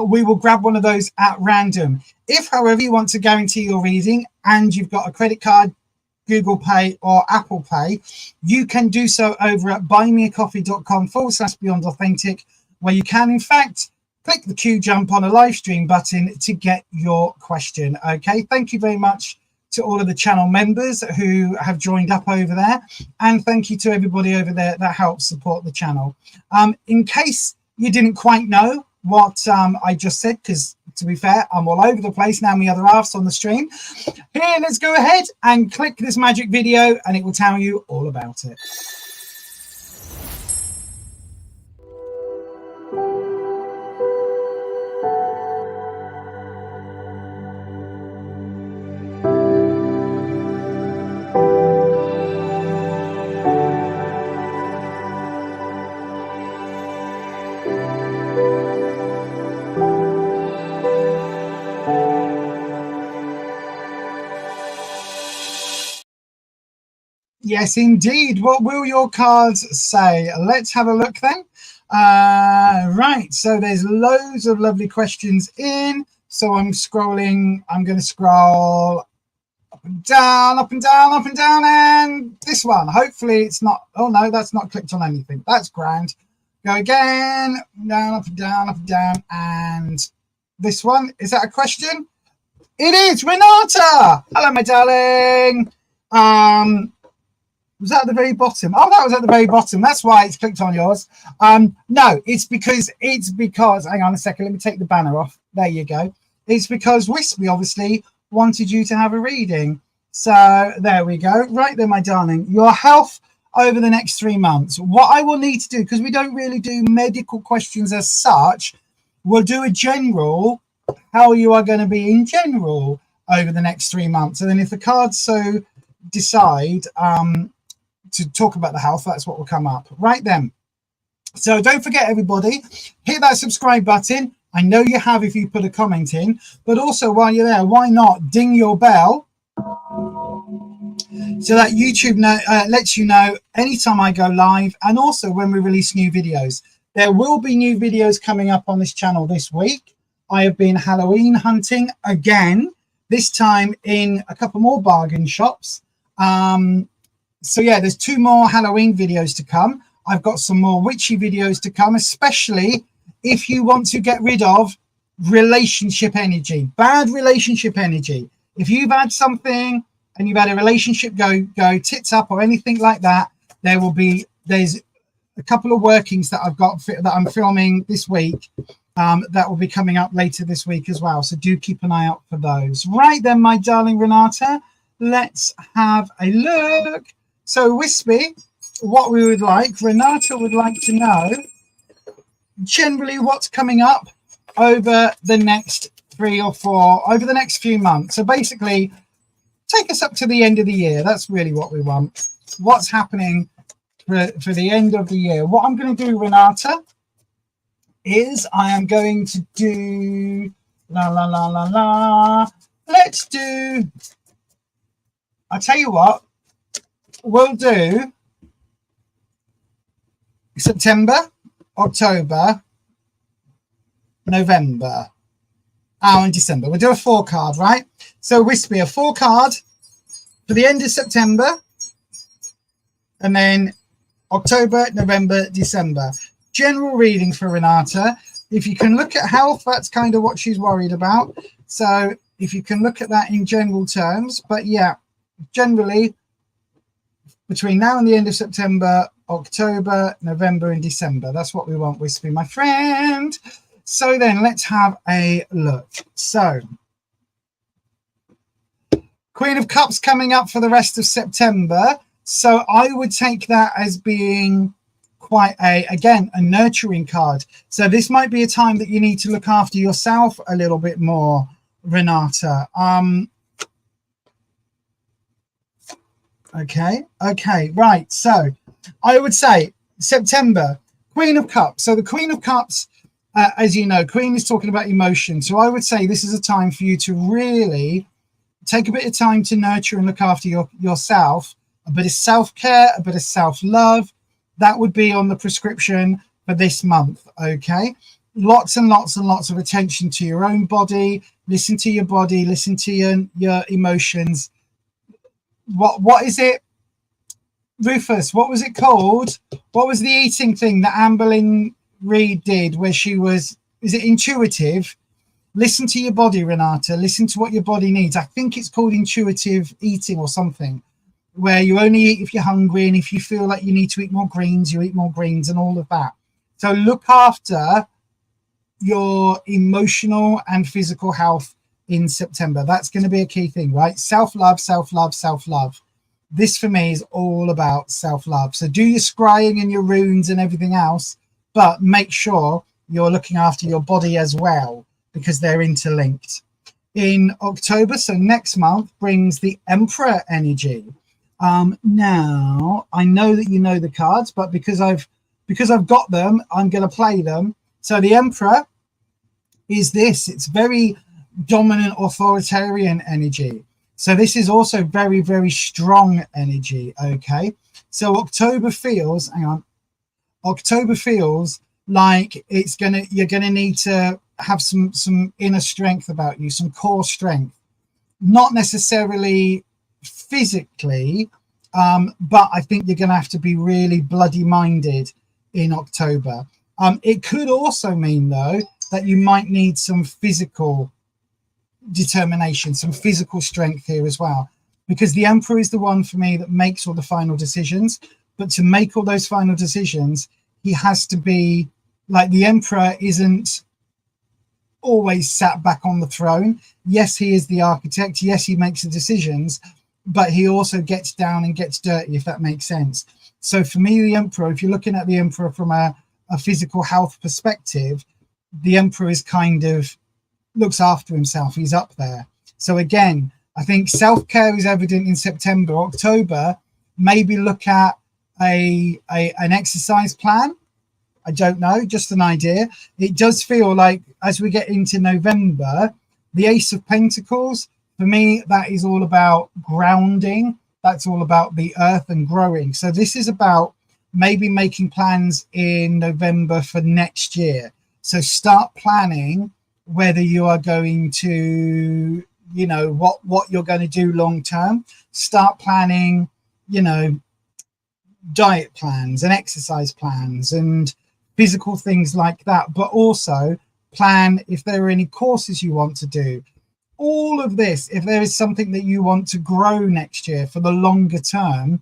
S3: we will grab one of those at random. If, however, you want to guarantee your reading and you've got a credit card, Google Pay or Apple Pay, you can do so over at buymeacoffee.com/Beyond Authentic, where you can, in fact, click the Q jump on a live stream button to get your question. Okay, thank you very much to all of the channel members who have joined up over there, and thank you to everybody over there that helps support the channel. In case you didn't quite know what I just said, because to be fair, I'm all over the place now, my other half's on the stream. Here, let's go ahead and click this magic video and it will tell you all about it. Yes, indeed. What will your cards say? Let's have a look then. Right, so there's loads of lovely questions in. So I'm scrolling. I'm going to scroll up and down, up and down, up and down. And this one, hopefully it's not. Oh, no, that's not clicked on anything. That's grand. Go again. Down, up, down, up, down. And this one, is that a question? It is, Renata. Hello, my darling. Was that at the very bottom? Oh, that was at the very bottom. That's why it's clicked on yours. No, it's because, hang on a second. Let me take the banner off. There you go. It's because Wispy obviously wanted you to have a reading. So there we go. Right there, my darling. Your health over the next 3 months. What I will need to do, because we don't really do medical questions as such, we'll do a general, how you are going to be in general over the next 3 months. And then if the cards so decide to talk about the health, that's what will come up. Right then. So don't forget, everybody, hit that subscribe button. I know you have if you put a comment in, but also while you're there, why not ding your bell so that YouTube lets you know anytime I go live, and also when we release new videos. There will be new videos coming up on this channel this week. I have been Halloween hunting again, this time in a couple more bargain shops. So yeah, there's 2 more Halloween videos to come. I've got some more witchy videos to come, especially if you want to get rid of relationship energy, bad relationship energy. If you've had something and you've had a relationship go tits up or anything like that, there's a couple of workings that I've got that I'm filming this week that will be coming up later this week as well. So do keep an eye out for those. Right then, my darling Renata, let's have a look. So Wispy, what we would like, Renata would like to know generally what's coming up over the next 3 or 4, over the next few months. So basically, take us up to the end of the year. That's really what we want. What's happening for the end of the year? What I'm going to do, Renata, is I am going to do let's do, I'll tell you what, we'll do September, October, November, and December. We'll do a 4 card, right? So Wispy, a 4 card for the end of September, and then October, November, December. General reading for Renata. If you can look at health, that's kind of what she's worried about. So if you can look at that in general terms, but yeah, generally between now and the end of September, October, November, and December. That's what we want, Wispy, my friend. So then let's have a look. So Queen of Cups coming up for the rest of September. So I would take that as being quite again, a nurturing card. So this might be a time that you need to look after yourself a little bit more, Renata. Okay, right. So I would say September, Queen of Cups. So the Queen of Cups, as you know, Queen is talking about emotion. So I would say this is a time for you to really take a bit of time to nurture and look after yourself, a bit of self-care, a bit of self-love. That would be on the prescription for this month, okay? Lots and lots and lots of attention to your own body. Listen to your body, listen to your emotions. What is it, Rufus? What was it called? What was the eating thing that Amberlynn Reed did where she was, is it intuitive? Listen to your body, Renata. Listen to what your body needs. I think it's called intuitive eating or something, where you only eat if you're hungry, and if you feel like you need to eat more greens, you eat more greens and all of that. So look after your emotional and physical health in September. That's going to be a key thing, right? Self-love, self-love, self-love. This for me is all about self-love. So do your scrying and your runes and everything else, but make sure you're looking after your body as well, because they're interlinked. In October, so next month, brings the Emperor energy. Now I know that you know the cards, but because I've got them, I'm going to play them. So the Emperor is this. It's very dominant authoritarian energy. So this is also very, very strong energy. Okay. So October feels, hang on. October feels like you're gonna need to have some inner strength about you, some core strength, not necessarily physically, but I think you're gonna have to be really bloody minded in October. It could also mean, though, that you might need some physical determination, some physical strength here as well, because the Emperor is the one for me that makes all the final decisions. But to make all those final decisions, he has to be like, the Emperor isn't always sat back on the throne. Yes, he is the architect. Yes, he makes the decisions, but he also gets down and gets dirty, if that makes sense. So for me, the Emperor, if you're looking at the Emperor from a physical health perspective, the Emperor is kind of looks after himself. He's up there. So again, I think self-care is evident in September. October, maybe look at an exercise plan. I don't know, just an idea. It does feel like as we get into November, the Ace of Pentacles, for me, that is all about grounding. That's all about the earth and growing. So this is about maybe making plans in November for next year. So start planning whether you are going to, you know, what you're going to do long term. Start planning, you know, diet plans and exercise plans and physical things like that, but also plan if there are any courses you want to do. All of this, if there is something that you want to grow next year for the longer term,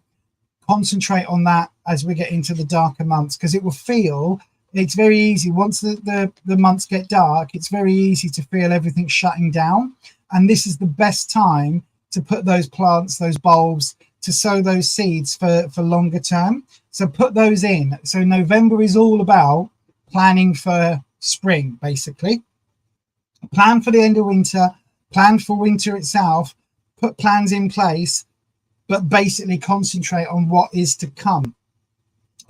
S3: concentrate on that as we get into the darker months, because it will feel, it's very easy once the months get dark, it's very easy to feel everything shutting down. And this is the best time to put those plants, those bulbs, to sow those seeds for longer term. So put those in. So November is all about planning for spring, basically. Plan for the end of winter, plan for winter itself, put plans in place, but basically concentrate on what is to come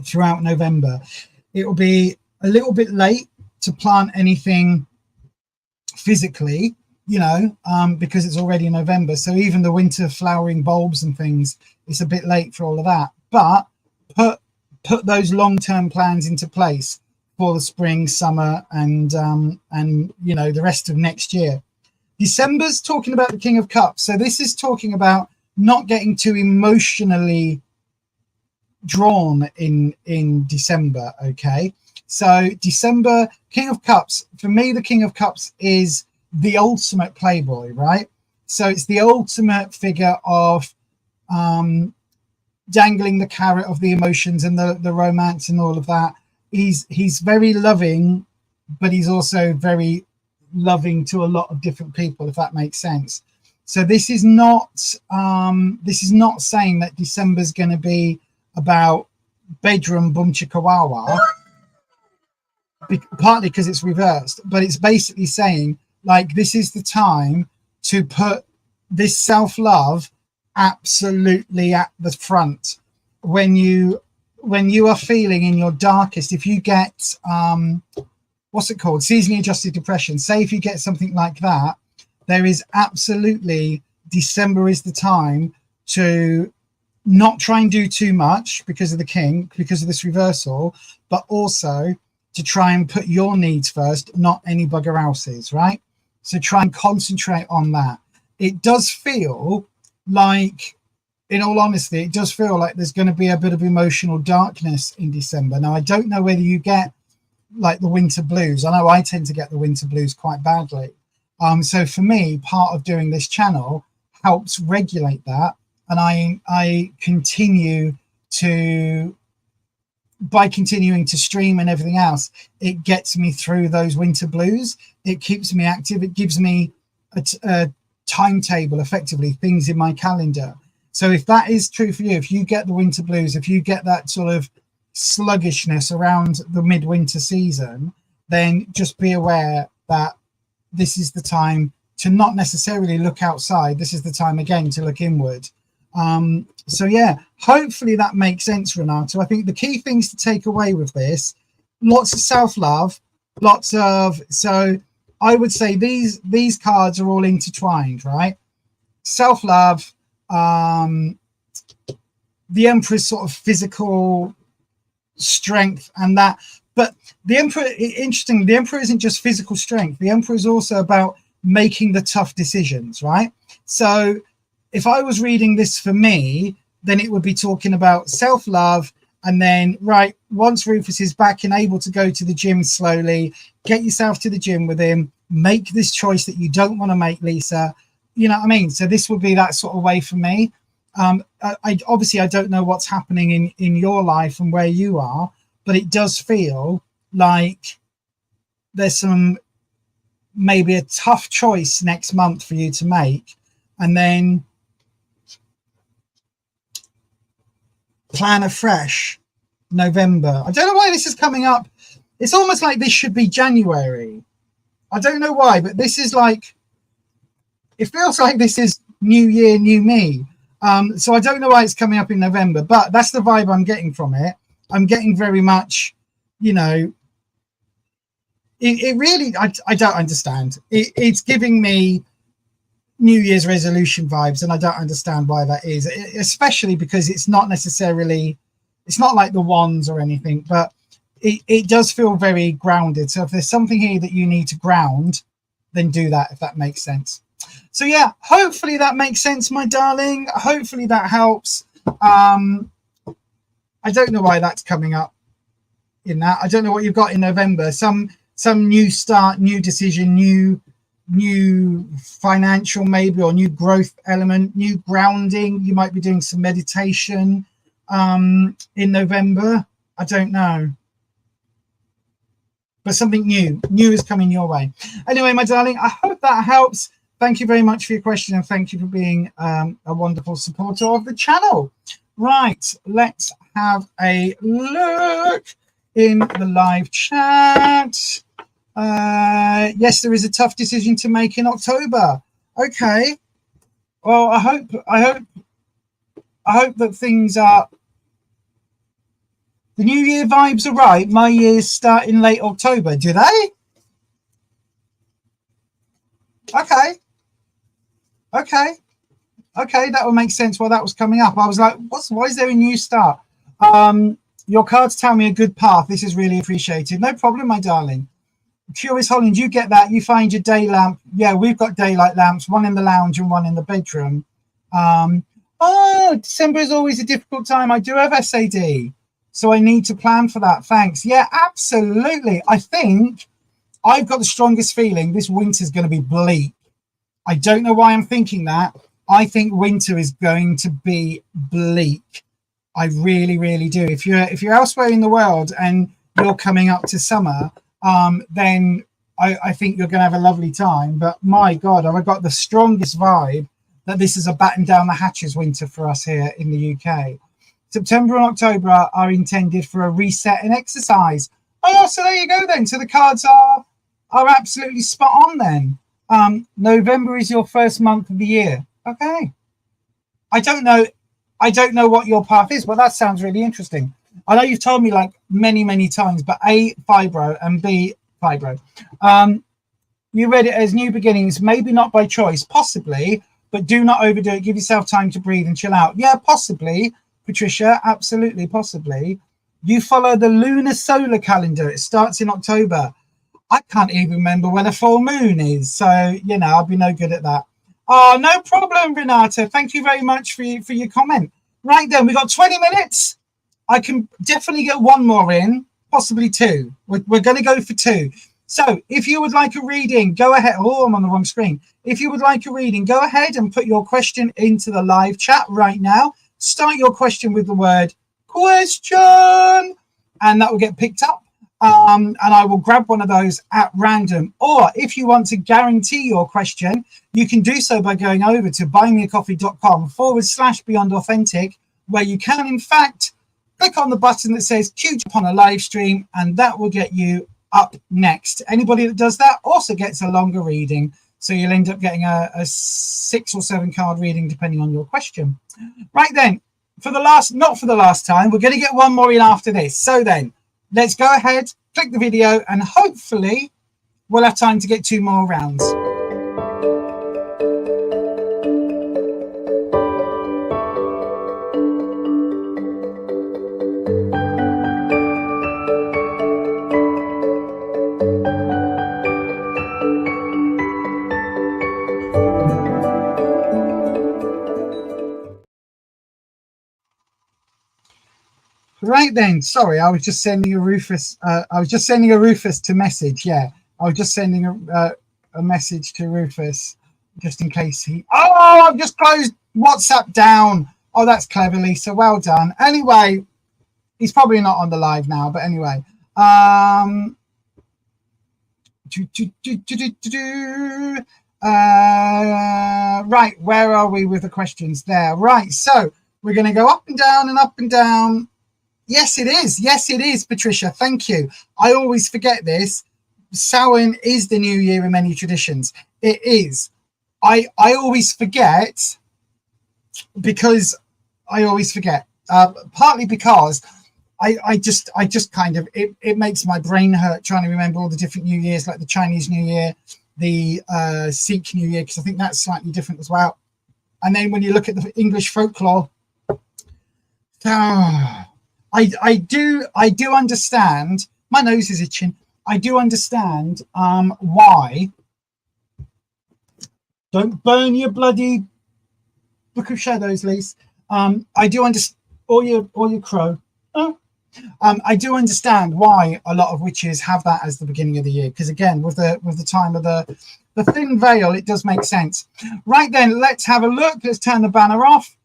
S3: throughout November. It will be a little bit late to plant anything physically, you know, because it's already November. So even the winter flowering bulbs and things, it's a bit late for all of that. But put those long-term plans into place for the spring, summer, and you know, the rest of next year. December's talking about the King of Cups. So this is talking about not getting too emotionally drawn in December. Okay, so December, King of Cups, for me, the King of Cups is the ultimate playboy, right? So it's the ultimate figure of dangling the carrot of the emotions and the romance and all of that. He's very loving, but he's also very loving to a lot of different people, if that makes sense. So this is not saying that December's going to be about bedroom boom chicka wawa, partly because it's reversed, but it's basically saying, like, this is the time to put this self-love absolutely at the front. When you are feeling in your darkest, if you get what's it called, seasonally adjusted depression, say if you get something like that, there is absolutely, December is the time to not try and do too much because of the king, because of this reversal, but also to try and put your needs first, not any bugger else's, right? So try and concentrate on that. It does feel like, in all honesty, it does feel like there's going to be a bit of emotional darkness in December. Now, I don't know whether you get like the winter blues. I know I tend to get the winter blues quite badly. So for me, part of doing this channel helps regulate that. And I continue to, by continuing to stream and everything else, it gets me through those winter blues. It keeps me active. It gives me a timetable, effectively, things in my calendar. So if that is true for you, if you get the winter blues, if you get that sort of sluggishness around the midwinter season, then just be aware that this is the time to not necessarily look outside. This is the time, again, to look inward. So yeah, hopefully that makes sense, Renato. I think the key things to take away with this, lots of self-love, so I would say these cards are all intertwined, right? Self-love, the Emperor's sort of physical strength and that, but the Emperor, interesting, the Emperor isn't just physical strength. The Emperor is also about making the tough decisions, right? So if I was reading this for me, then it would be talking about self-love And then, right, once Rufus is back and able to go to the gym slowly, get yourself to the gym with him, make this choice that you don't want to make, Lisa. You know what I mean? So this would be that sort of way for me. I obviously, I don't know what's happening in your life and where you are, but it does feel like there's some, maybe a tough choice next month for you to make. And then plan afresh November. I don't know why this is coming up. It's almost like this should be January. I don't know why, but this is like, it feels like this is new year, new me. So I don't know why it's coming up in November, but that's the vibe I'm getting from it. I'm getting very much, you know, it really, I don't understand. It's giving me New Year's resolution vibes, and I don't understand why that is, especially because it's not necessarily, it's not like the wands or anything, but it does feel very grounded. So if there's something here that you need to ground, then do that, if that makes sense. So yeah, hopefully that makes sense, my darling. Hopefully that helps. I don't know why that's coming up in that. I don't know what you've got in November. Some new start, new decision, new financial maybe, or new growth element, new grounding. You might be doing some meditation in November. I don't know. But something new is coming your way. Anyway, my darling, I hope that helps. Thank you very much for your question, and thank you for being a wonderful supporter of the channel. Right, let's have a look in the live chat. Yes, there is a tough decision to make in October. Okay. Well, I hope that things are, the New Year vibes are right. My years start in late October. Do they? Okay. That would make sense why that was coming up. I was like, why is there a new start? Your cards tell me a good path. This is really appreciated. No problem, my darling. Curious Holland, you get that. You find your day lamp. Yeah, we've got daylight lamps, one in the lounge and one in the bedroom. Oh, December is always a difficult time. I do have SAD, so I need to plan for that. Thanks. Yeah, absolutely. I think I've got the strongest feeling this winter is going to be bleak. I don't know why I'm thinking that. I think winter is going to be bleak. I really, really do. If you're elsewhere in the world and you're coming up to summer, then I think you're going to have a lovely time. But my God, I've got the strongest vibe that this is a batten down the hatches winter for us here in the UK. September and October are intended for a reset and exercise. Oh, so there you go then. So the cards are absolutely spot on then. November is your first month of the year. Okay. I don't know what your path is, but that sounds really interesting. I know you've told me like many times, but A, fibro, and B, fibro. You read it as new beginnings, maybe not by choice, possibly, but do not overdo it. Give yourself time to breathe and chill out. Yeah, possibly, Patricia, absolutely, possibly. You follow the lunar solar calendar. It starts in October. I can't even remember when a full moon is. So, you know, I'll be no good at that. Oh, no problem, Renata. Thank you very much for your comment. Right then, we've got 20 minutes. I can definitely get one more in, possibly two. We're going to go for two. So if you would like a reading, go ahead. Oh, I'm on the wrong screen. If you would like a reading, go ahead and put your question into the live chat right now. Start your question with the word question, and that will get picked up. And I will grab one of those at random. Or if you want to guarantee your question, you can do so by going over to buymeacoffee.com/Beyond Authentic, where you can, in fact, click on the button that says queue upon a live stream, and that will get you up next. Anybody that does that also gets a longer reading. So you'll end up getting a 6 or 7 card reading, depending on your question. Right then, not for the last time, we're going to get one more in after this. So then, let's go ahead, click the video, and hopefully we'll have time to get 2 more rounds. Right then, sorry, I was just sending a Rufus. I was just sending a Rufus to message. Yeah, I was just sending a message to Rufus just in case he. Oh, I've just closed WhatsApp down. Oh, that's clever, Lisa. Well done. Anyway, he's probably not on the live now, but anyway. Right, where are we with the questions there? Right, so we're going to go up and down and up and down. Yes, it is. Yes, it is, Patricia. Thank you. I always forget this. Samhain is the new year in many traditions. It is. I always forget because I always forget. Partly because I just kind of it makes my brain hurt trying to remember all the different New Years, like the Chinese New Year, the Sikh New Year, because I think that's slightly different as well. And then when you look at the English folklore, I do understand. My nose is itching. I do understand why. Don't burn your bloody Book of Shadows, Lise. I do understand. Or your crow. Oh. I do understand why a lot of witches have that as the beginning of the year, because again, with the time of the thin veil, it does make sense. Right then, let's have a look. Let's turn the banner off.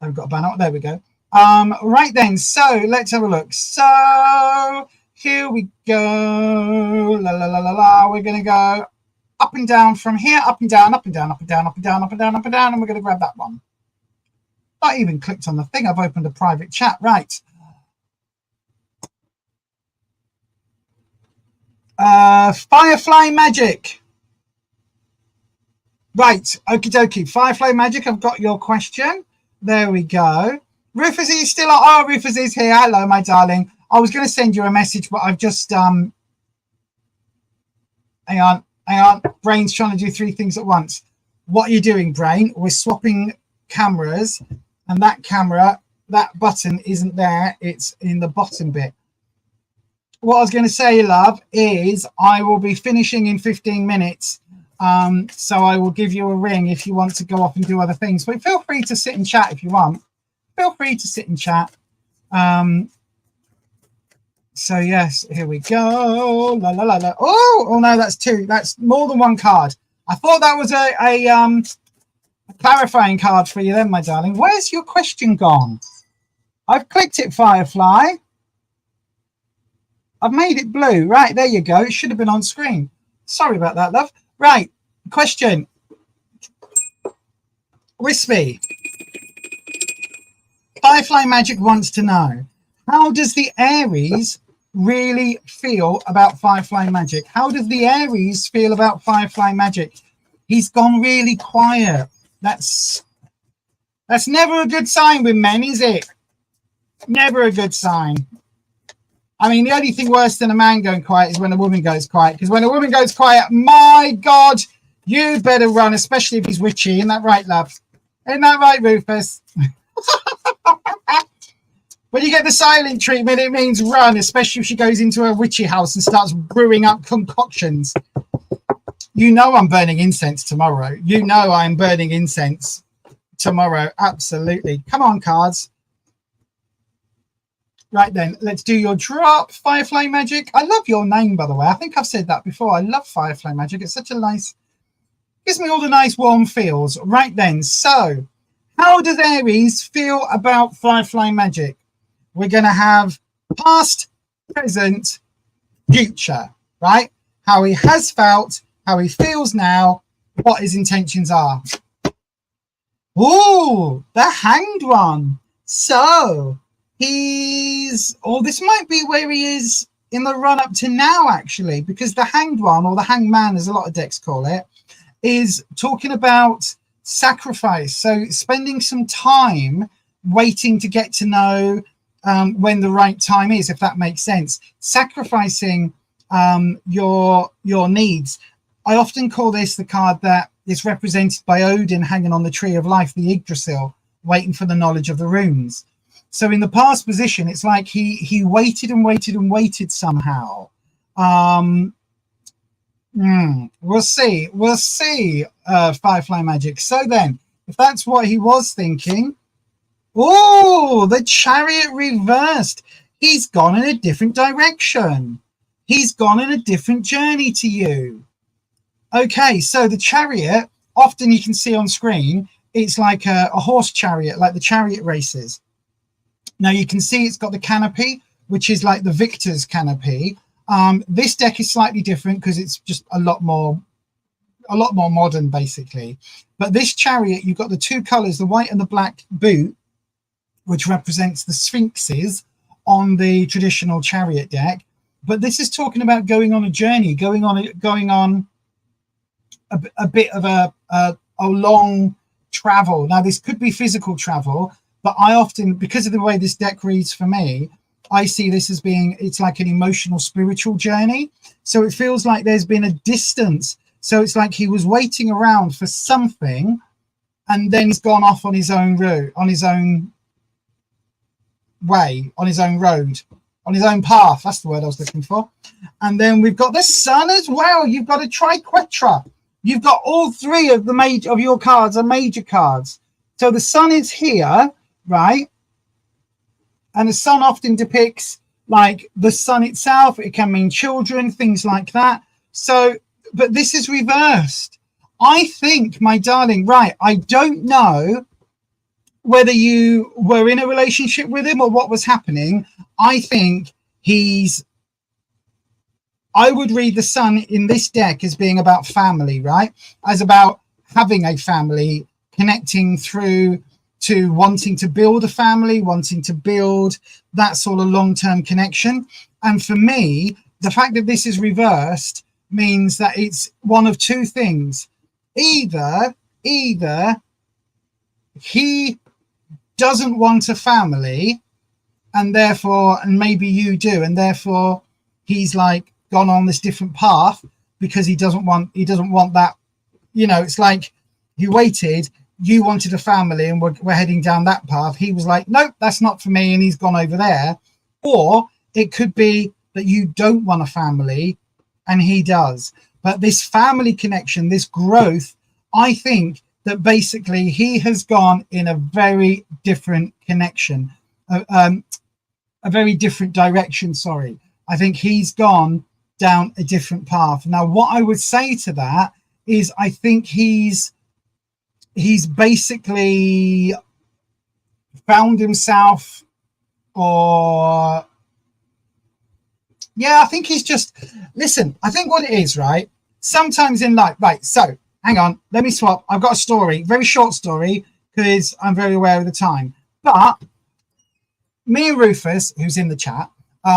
S3: I've got a banner. There we go. Right then, so let's have a look. So here we go. La la la la la. We're gonna go up and down from here, up and down, up and down, up and down, up and down, up and down, up and down, and we're gonna grab that one. Not even clicked on the thing. I've opened a private chat. Right. Firefly magic. Right. Okie dokie. Firefly magic. I've got your question. There we go. Rufus, are you still on? Oh, Rufus is here. Hello, my darling. I was going to send you a message, but I've just hang on. Brain's trying to do 3 things at once. What are you doing, Brain? We're swapping cameras, and that camera, that button isn't there. It's in the bottom bit. What I was going to say, love, is I will be finishing in 15 minutes. So I will give you a ring if you want to go off and do other things. But feel free to sit and chat if you want. Feel free to sit and chat. So yes, here we go. La la la la. Oh no, that's 2. That's more than 1 card. I thought that was a clarifying card for you then, my darling. Where's your question gone? I've clicked it, Firefly. I've made it blue. Right, there you go. It should have been on screen. Sorry about that, love. Right, question. Wispy. Firefly Magic wants to know, how does the Aries really feel about Firefly Magic? How does the Aries feel about Firefly Magic? He's gone really quiet. That's never a good sign with men, is it? Never a good sign. I mean, the only thing worse than a man going quiet is when a woman goes quiet. Because when a woman goes quiet, my God, you better run, especially if he's witchy. Isn't that right, love? Isn't that right, Rufus? When you get the silent treatment, it means run, especially if she goes into a witchy house and starts brewing up concoctions. You know I'm burning incense tomorrow. You know I'm burning incense tomorrow. Absolutely. Come on, cards. Right then, let's do your drop. Firefly Magic. I love your name, by the way. I think I've said that before. I love Firefly Magic. It's such a nice, gives me all the nice warm feels. Right then, so how does Aries feel about Firefly Magic? We're going to have past, present, future, right? How he has felt, how he feels now, what his intentions are. Ooh, the Hanged one. So he's, or this might be where he is in the run up to now, actually, because the Hanged one, or the Hanged Man, as a lot of decks call it, is talking about sacrifice. So spending some time waiting to get to know when the right time is, if that makes sense. Sacrificing your needs. I often call this the card that is represented by Odin hanging on the tree of life, the Yggdrasil, waiting for the knowledge of the runes. So in the past position, it's like he waited and waited and waited somehow. We'll see. We'll see, Firefly Magic. So then, if that's what he was thinking, Oh, the Chariot reversed. He's gone in a different direction. He's gone in a different journey to you. Okay, so the Chariot, often you can see on screen, it's like a horse chariot, like the chariot races. Now you can see it's got the canopy, which is like the victor's canopy. This deck is slightly different because it's just a lot more modern, basically. But this Chariot, you've got the two colors, the white and the black boot, which represents the sphinxes on the traditional Chariot deck. But this is talking about going on a journey, going on a bit of a long travel. Now this could be physical travel, but I often, because of the way this deck reads for me, I see this as being, it's like an emotional, spiritual journey. So it feels like there's been a distance. So it's like he was waiting around for something, and then he's gone off on his own route, on his own way, on his own road, on his own path. That's the word I was looking for. And then we've got the Sun as well. You've got a triquetra. You've got all three of your cards are major cards. So the Sun is here, right? And the Sun often depicts like the Sun itself. It can mean children, things like that. So, but this is reversed. I think, my darling, right, I don't know whether you were in a relationship with him or what was happening. I think I would read the Sun in this deck as being about family, right? As about having a family, connecting through to wanting to build a family, wanting to build that sort of long-term connection. And for me, the fact that this is reversed means that it's one of two things. Either he doesn't want a family, and maybe you do, and therefore he's like gone on this different path because he doesn't want that. You know, it's like you waited, you wanted a family, and we're heading down that path. He was like, nope, that's not for me, and he's gone over there. Or it could be that you don't want a family and he does. But this family connection, this growth, I think that basically he has gone in a very different connection, a very different direction, sorry. I think he's gone down a different path. Now, what I would say to that is I think he's basically found himself, or yeah, I think he's just, listen, I think what it is, right? Sometimes in life, right, so hang on, let me swap. I've got a story, very short story, because I'm very aware of the time. But me and Rufus, who's in the chat,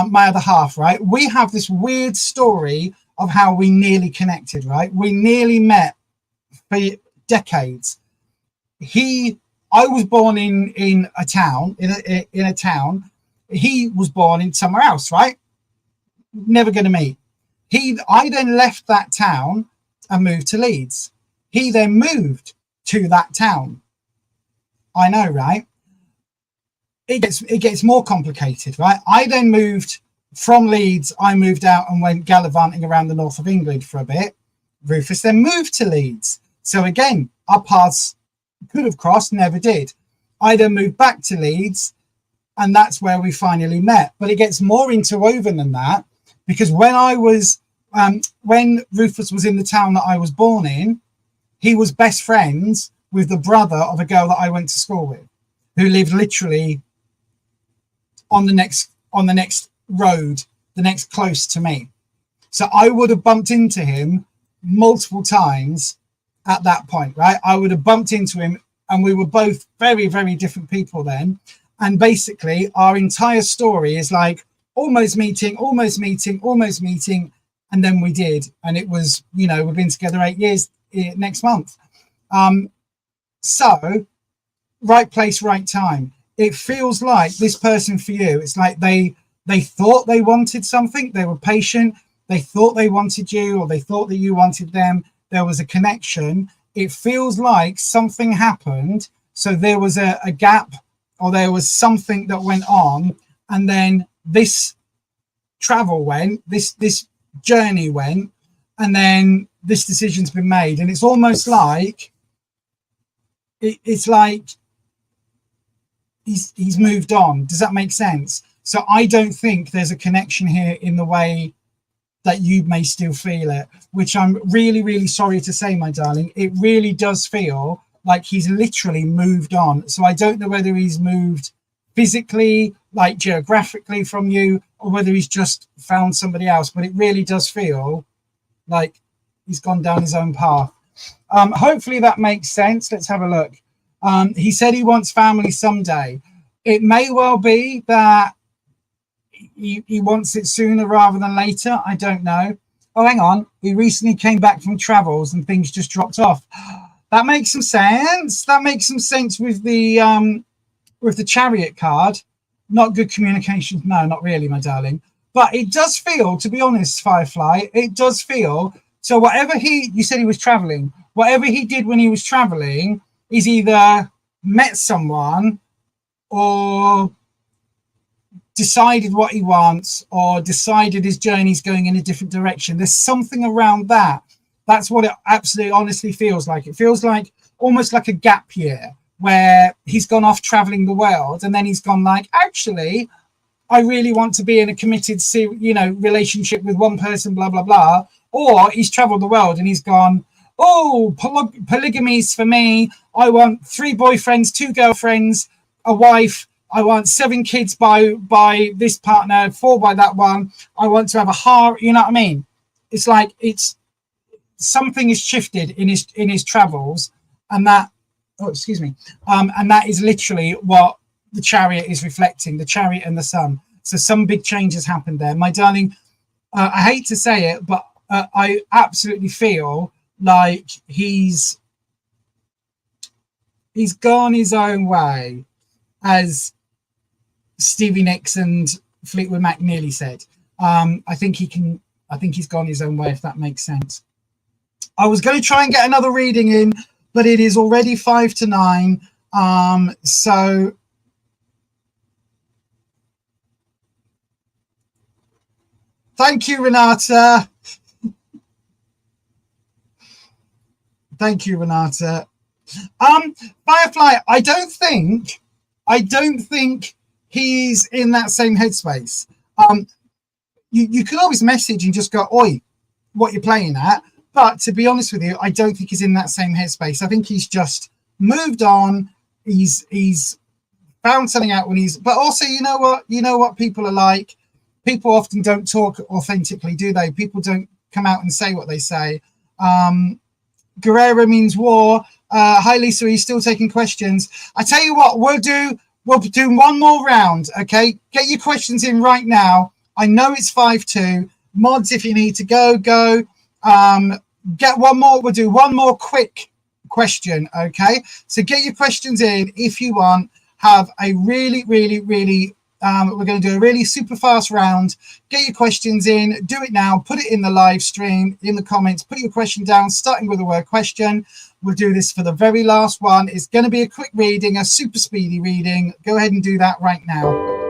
S3: my other half, right? We have this weird story of how we nearly connected, right? We nearly met for decades. I was born in a town, in a town. He was born in somewhere else, right? Never going to meet. I then left that town and moved to Leeds. He then moved to that town. I know, right? It gets more complicated, right? I then moved from Leeds. I moved out and went gallivanting around the north of England for a bit. Rufus then moved to Leeds. So again, our paths could have crossed, never did. I then moved back to Leeds, and that's where we finally met. But it gets more interwoven than that, because when Rufus was in the town that I was born in, he was best friends with the brother of a girl that I went to school with, who lived literally on the next road, the next close to me. So I would have bumped into him multiple times at that point, right? I would have bumped into him, and we were both very, very different people then. And basically our entire story is like almost meeting, and then we did. And it was, you know, we've been together 8 years next month. So right place, right time. It feels like this person for you, it's like they thought they wanted something. They were patient. They thought they wanted you, or they thought that you wanted them. There was a connection. It feels like something happened. So there was a gap, or there was something that went on. And then this travel went, this journey went, and then this decision's been made. And it's almost like, it's like he's moved on. Does that make sense? So I don't think there's a connection here in the way that you may still feel it, which I'm really, really sorry to say, my darling. It really does feel like he's literally moved on. So I don't know whether he's moved physically, like geographically from you, or whether he's just found somebody else, but it really does feel like he's gone down his own path. Hopefully that makes sense. Let's have a look. He said he wants family someday. It may well be that he wants it sooner rather than later. I don't know. Oh, hang on. He recently came back from travels and things just dropped off. That makes some sense. That makes some sense with the Chariot card. Not good communication. No, not really, my darling. But it does feel, to be honest, Firefly, it does feel. So whatever you said he was traveling, whatever he did when he was traveling is either met someone or decided what he wants or decided his journey's going in a different direction. There's something around that. That's what it absolutely honestly feels like. It feels like almost like a gap year where he's gone off traveling the world and then he's gone like, actually, I really want to be in a committed, relationship with one person, blah, blah, blah. Or he's traveled the world and he's gone, oh, polygamy's for me. I want 3 boyfriends, 2 girlfriends, a wife. I want 7 kids by this partner, 4 by that one. I want to have a heart. You know what I mean? It's like something is shifted in his travels, and that. Oh, excuse me. And that is literally what the Chariot is reflecting. The Chariot and the Sun. So some big changes happened there, my darling. I hate to say it, but I absolutely feel like he's gone his own way, as Stevie Nicks and Fleetwood Mac nearly said. I think he's gone his own way, if that makes sense. I was going to try and get another reading in, but it is already 5 to 9. So thank you, Renata. Thank you, Renata. Firefly, I don't think he's in that same headspace. You could always message and just go, oi, what you're playing at. But to be honest with you, I don't think he's in that same headspace. I think he's just moved on. He's found something out but also, you know what people are like. People often don't talk authentically, do they? People don't come out and say what they say. Guerrero means war. Hi, Lisa, are you still taking questions? I tell you what, we'll do one more round, okay? Get your questions in right now. I know it's 5-2. Mods, if you need to go. Get one more. We'll do one more quick question, okay? So get your questions in if you want. Have a really, really, really, we're going to do a really super fast round. Get your questions in. Do it now. Put it in the live stream, in the comments. Put your question down, starting with the word question. We'll do this for the very last one. It's going to be a quick reading, a super speedy reading. Go ahead and do that right now.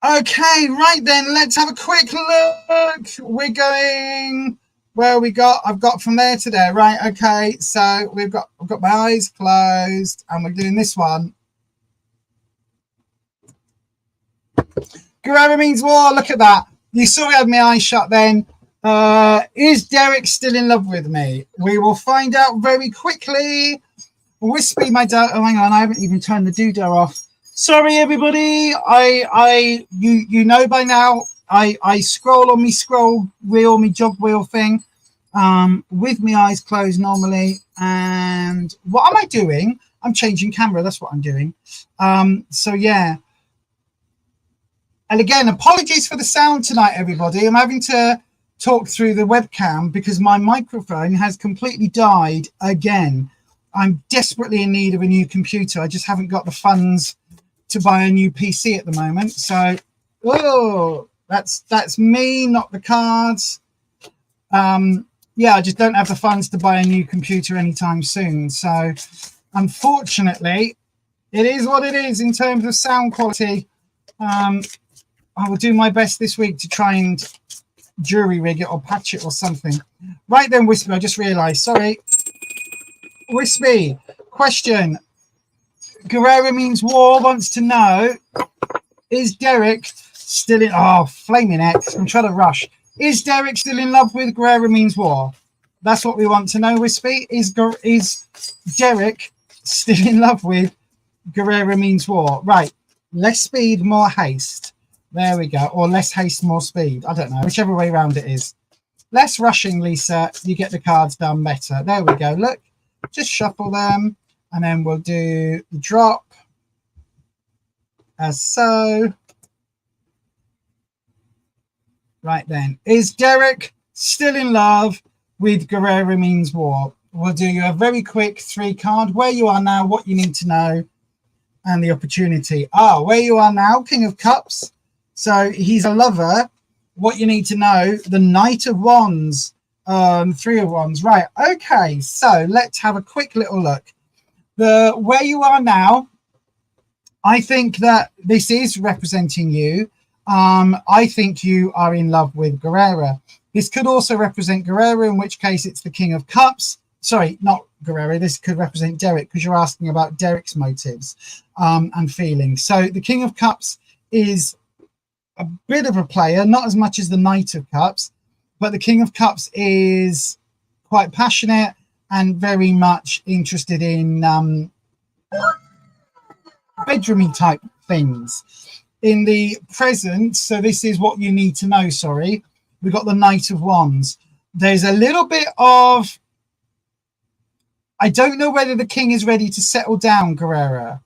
S3: Okay, right then, let's have a quick look. We're going where I've got from there to there, right? Okay, so I've got my eyes closed and we're doing this one. Guerrero means war. Look at that. You saw I had my eyes shut then. Is Derek still in love with me? We will find out very quickly. Wispy, my dad. Oh, hang on, I haven't even turned the doodah off. Sorry, everybody. You know by now, I scroll on me scroll wheel, me jog wheel thing, with my eyes closed normally. And what am I doing? I'm changing camera. That's what I'm doing. So yeah. And again, apologies for the sound tonight, everybody. I'm having to talk through the webcam because my microphone has completely died again. I'm desperately in need of a new computer. I just haven't got the funds to buy a new PC at the moment. So, oh, that's me, not the cards. Yeah, I just don't have the funds to buy a new computer anytime soon. So unfortunately, it is what it is in terms of sound quality. I will do my best this week to try and jury rig it or patch it or something. Right then, Wispy, I just realised. Sorry. Wispy, question. Guerrera Means War wants to know, is Derek still in... Oh, flaming X. I'm trying to rush. Is Derek still in love with Guerrera Means War? That's what we want to know, Wispy. Is Derek still in love with Guerrera Means War? Right. Less speed, more haste. There we go. Or less haste, more speed. I don't know. Whichever way around it is. Less rushing, Lisa. You get the cards done better. There we go. Look. Just shuffle them. And then we'll do the drop. As so. Right then. Is Derek still in love with Guerrera Means War? We'll do you a very quick 3-card. Where you are now, what you need to know, and the opportunity. Where you are now, King of Cups. So he's a lover. What you need to know, the Knight of Wands, 3 of Wands. Right. Okay. So let's have a quick little look. Where you are now, I think that this is representing you. I think you are in love with Guerrera. This could also represent Guerrera, in which case it's the King of Cups. Sorry, not Guerrera. This could represent Derek, because you're asking about Derek's motives and feelings. So the King of Cups is a bit of a player, not as much as the Knight of Cups, but the King of Cups is quite passionate and very much interested in bedroomy type things. In the present, so this is what you need to know, sorry, we've got the Knight of Wands. There's a little bit of, I don't know whether the king is ready to settle down, Guerrera.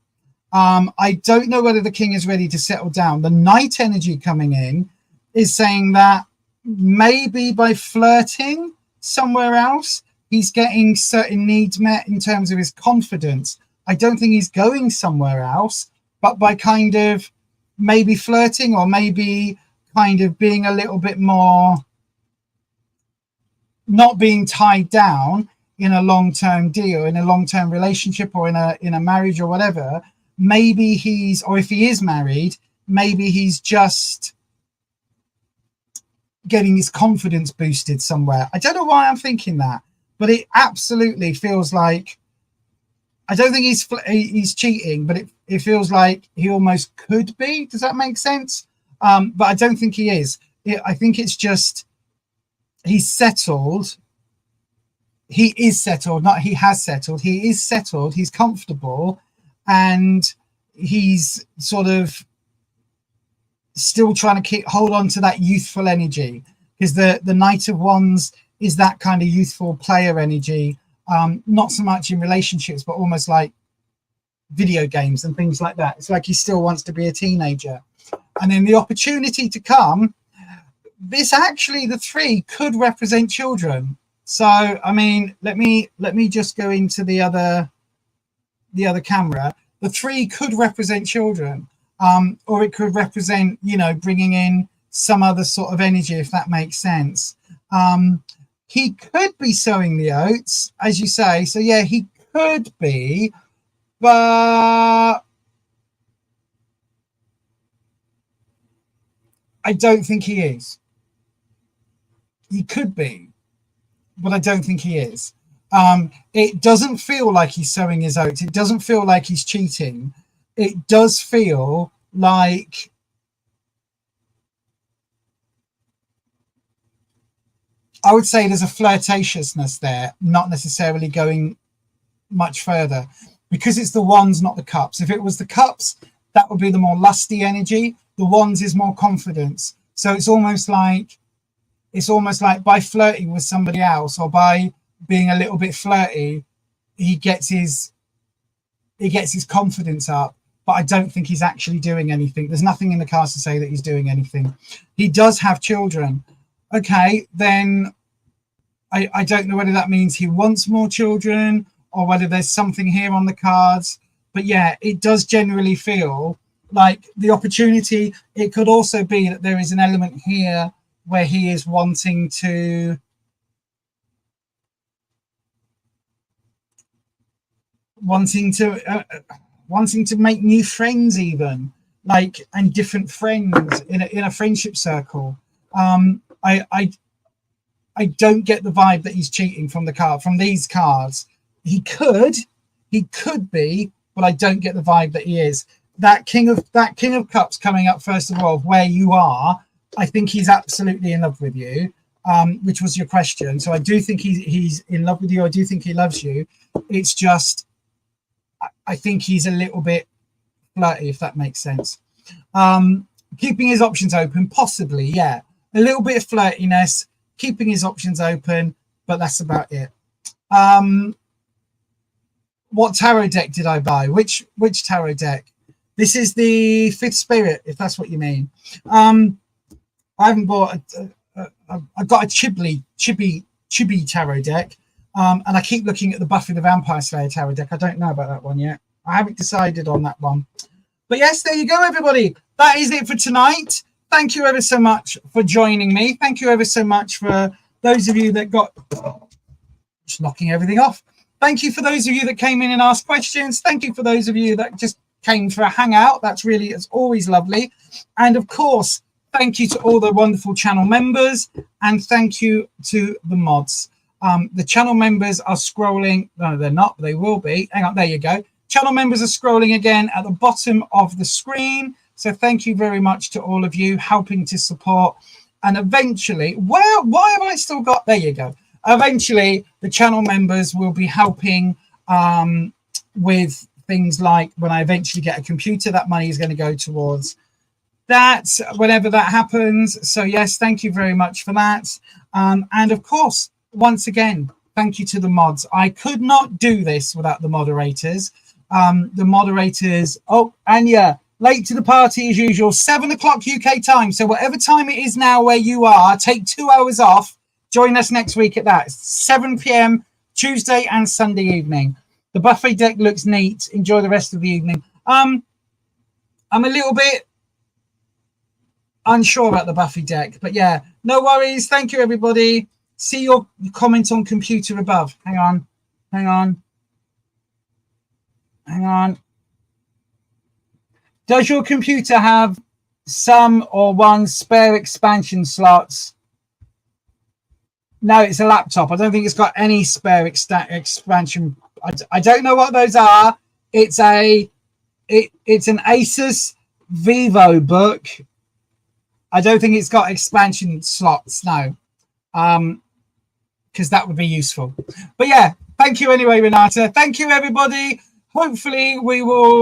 S3: I don't know whether the king is ready to settle down. The Knight energy coming in is saying that maybe by flirting somewhere else, he's getting certain needs met in terms of his confidence. I don't think he's going somewhere else, but by kind of maybe flirting or maybe kind of being a little bit more, not being tied down in a long-term deal, in a long-term relationship, or in a marriage or whatever. Maybe he's, or if he is married, maybe he's just getting his confidence boosted somewhere. I don't know why I'm thinking that, but it absolutely feels like, I don't think he's cheating, but it feels like he almost could be. Does that make sense? But I don't think he is. I think it's just he's settled. He is settled, not he has settled. He is settled. He's comfortable, and he's sort of still trying to hold on to that youthful energy, because the Knight of Wands is that kind of youthful player energy. Not so much in relationships, but almost like video games and things like that. It's like he still wants to be a teenager. And then the opportunity to come, this actually, the 3 could represent children. So, I mean, let me just go into the other camera. The 3 could represent children, or it could represent, you know, bringing in some other sort of energy, if that makes sense. He could be sowing the oats, as you say. So, yeah, he could be, but I don't think he is. He could be, but I don't think he is. It doesn't feel like he's sowing his oats. It doesn't feel like he's cheating. It does feel like I would say there's a flirtatiousness there, not necessarily going much further, because it's the wands, not the cups. If it was the cups, that would be the more lusty energy. The wands is more confidence. So it's almost like by flirting with somebody else, or by being a little bit flirty, he gets his confidence up. But I don't think he's actually doing anything. There's nothing in the cards to say that he's doing anything. He does have children. Okay, then I don't know whether that means he wants more children, or whether there's something here on the cards. But yeah, it does generally feel like the opportunity. It could also be that there is an element here where he is wanting to wanting to make new friends, even like, and different friends in a friendship circle. I don't get the vibe that he's cheating from these cards. He could be, but I don't get the vibe that he is. That King of Cups coming up, first of all, where you are, I think he's absolutely in love with you, which was your question. So I do think he's in love with you. I do think he loves you. It's just, I think he's a little bit flirty, if that makes sense. Keeping his options open, possibly, yeah. A little bit of flirtiness, keeping his options open, but that's about it. What tarot deck did I buy? Which tarot deck? This is the Fifth Spirit, if that's what you mean. I haven't bought I've got a Chibi tarot deck, and I keep looking at the Buffy the Vampire Slayer tarot deck. I don't know about that one yet. I haven't decided on that one. But yes, there you go, everybody. That is it for tonight. Thank you ever so much for joining me. Thank you ever so much for those of you that got... Just knocking everything off. Thank you for those of you that came in and asked questions. Thank you for those of you that just came for a hangout. It's always lovely. And of course, thank you to all the wonderful channel members, and thank you to the mods. The channel members are scrolling. No, they're not. They will be. Hang on. There you go. Channel members are scrolling again at the bottom of the screen. So thank you very much to all of you helping to support. And eventually, why have I still got... There you go. Eventually, the channel members will be helping with things like, when I eventually get a computer, that money is going to go towards that, whenever that happens. So yes, thank you very much for that. And of course, once again, thank you to the mods. I could not do this without the moderators. The moderators, oh, Anya, late to the party as usual, 7 o'clock UK time. So whatever time it is now where you are, take 2 hours off. Join us next week at that. It's 7 p.m. Tuesday and Sunday evening. The buffet deck looks neat. Enjoy the rest of the evening. I'm a little bit unsure about the buffet deck, but yeah, no worries. Thank you, everybody. See your comment on computer above. Hang on. Does your computer have some or one spare expansion slots? No, it's a laptop. I don't think it's got any spare expansion. I don't know what those are. It's an Asus Vivo book. I don't think it's got expansion slots, no. Because that would be useful. But yeah, thank you anyway, Renata. Thank you, everybody. Hopefully we will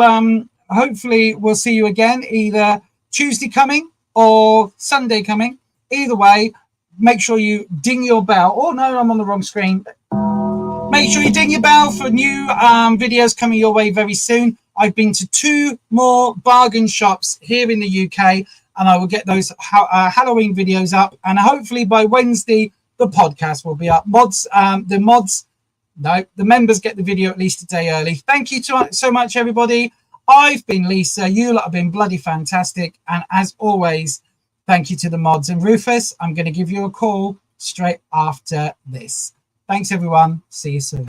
S3: we'll see you again, either Tuesday coming or Sunday coming. Either way, make sure you ding your bell. Oh no, I'm on the wrong screen. Make sure you ding your bell for new videos coming your way very soon. I've been to 2 more bargain shops here in the UK, and I will get those Halloween videos up. And hopefully by Wednesday, the podcast will be up. The members get the video at least a day early. Thank you so much, everybody. I've been Lisa. You lot have been bloody fantastic. And as always, thank you to the mods. And Rufus, I'm going to give you a call straight after this. Thanks, everyone. See you soon.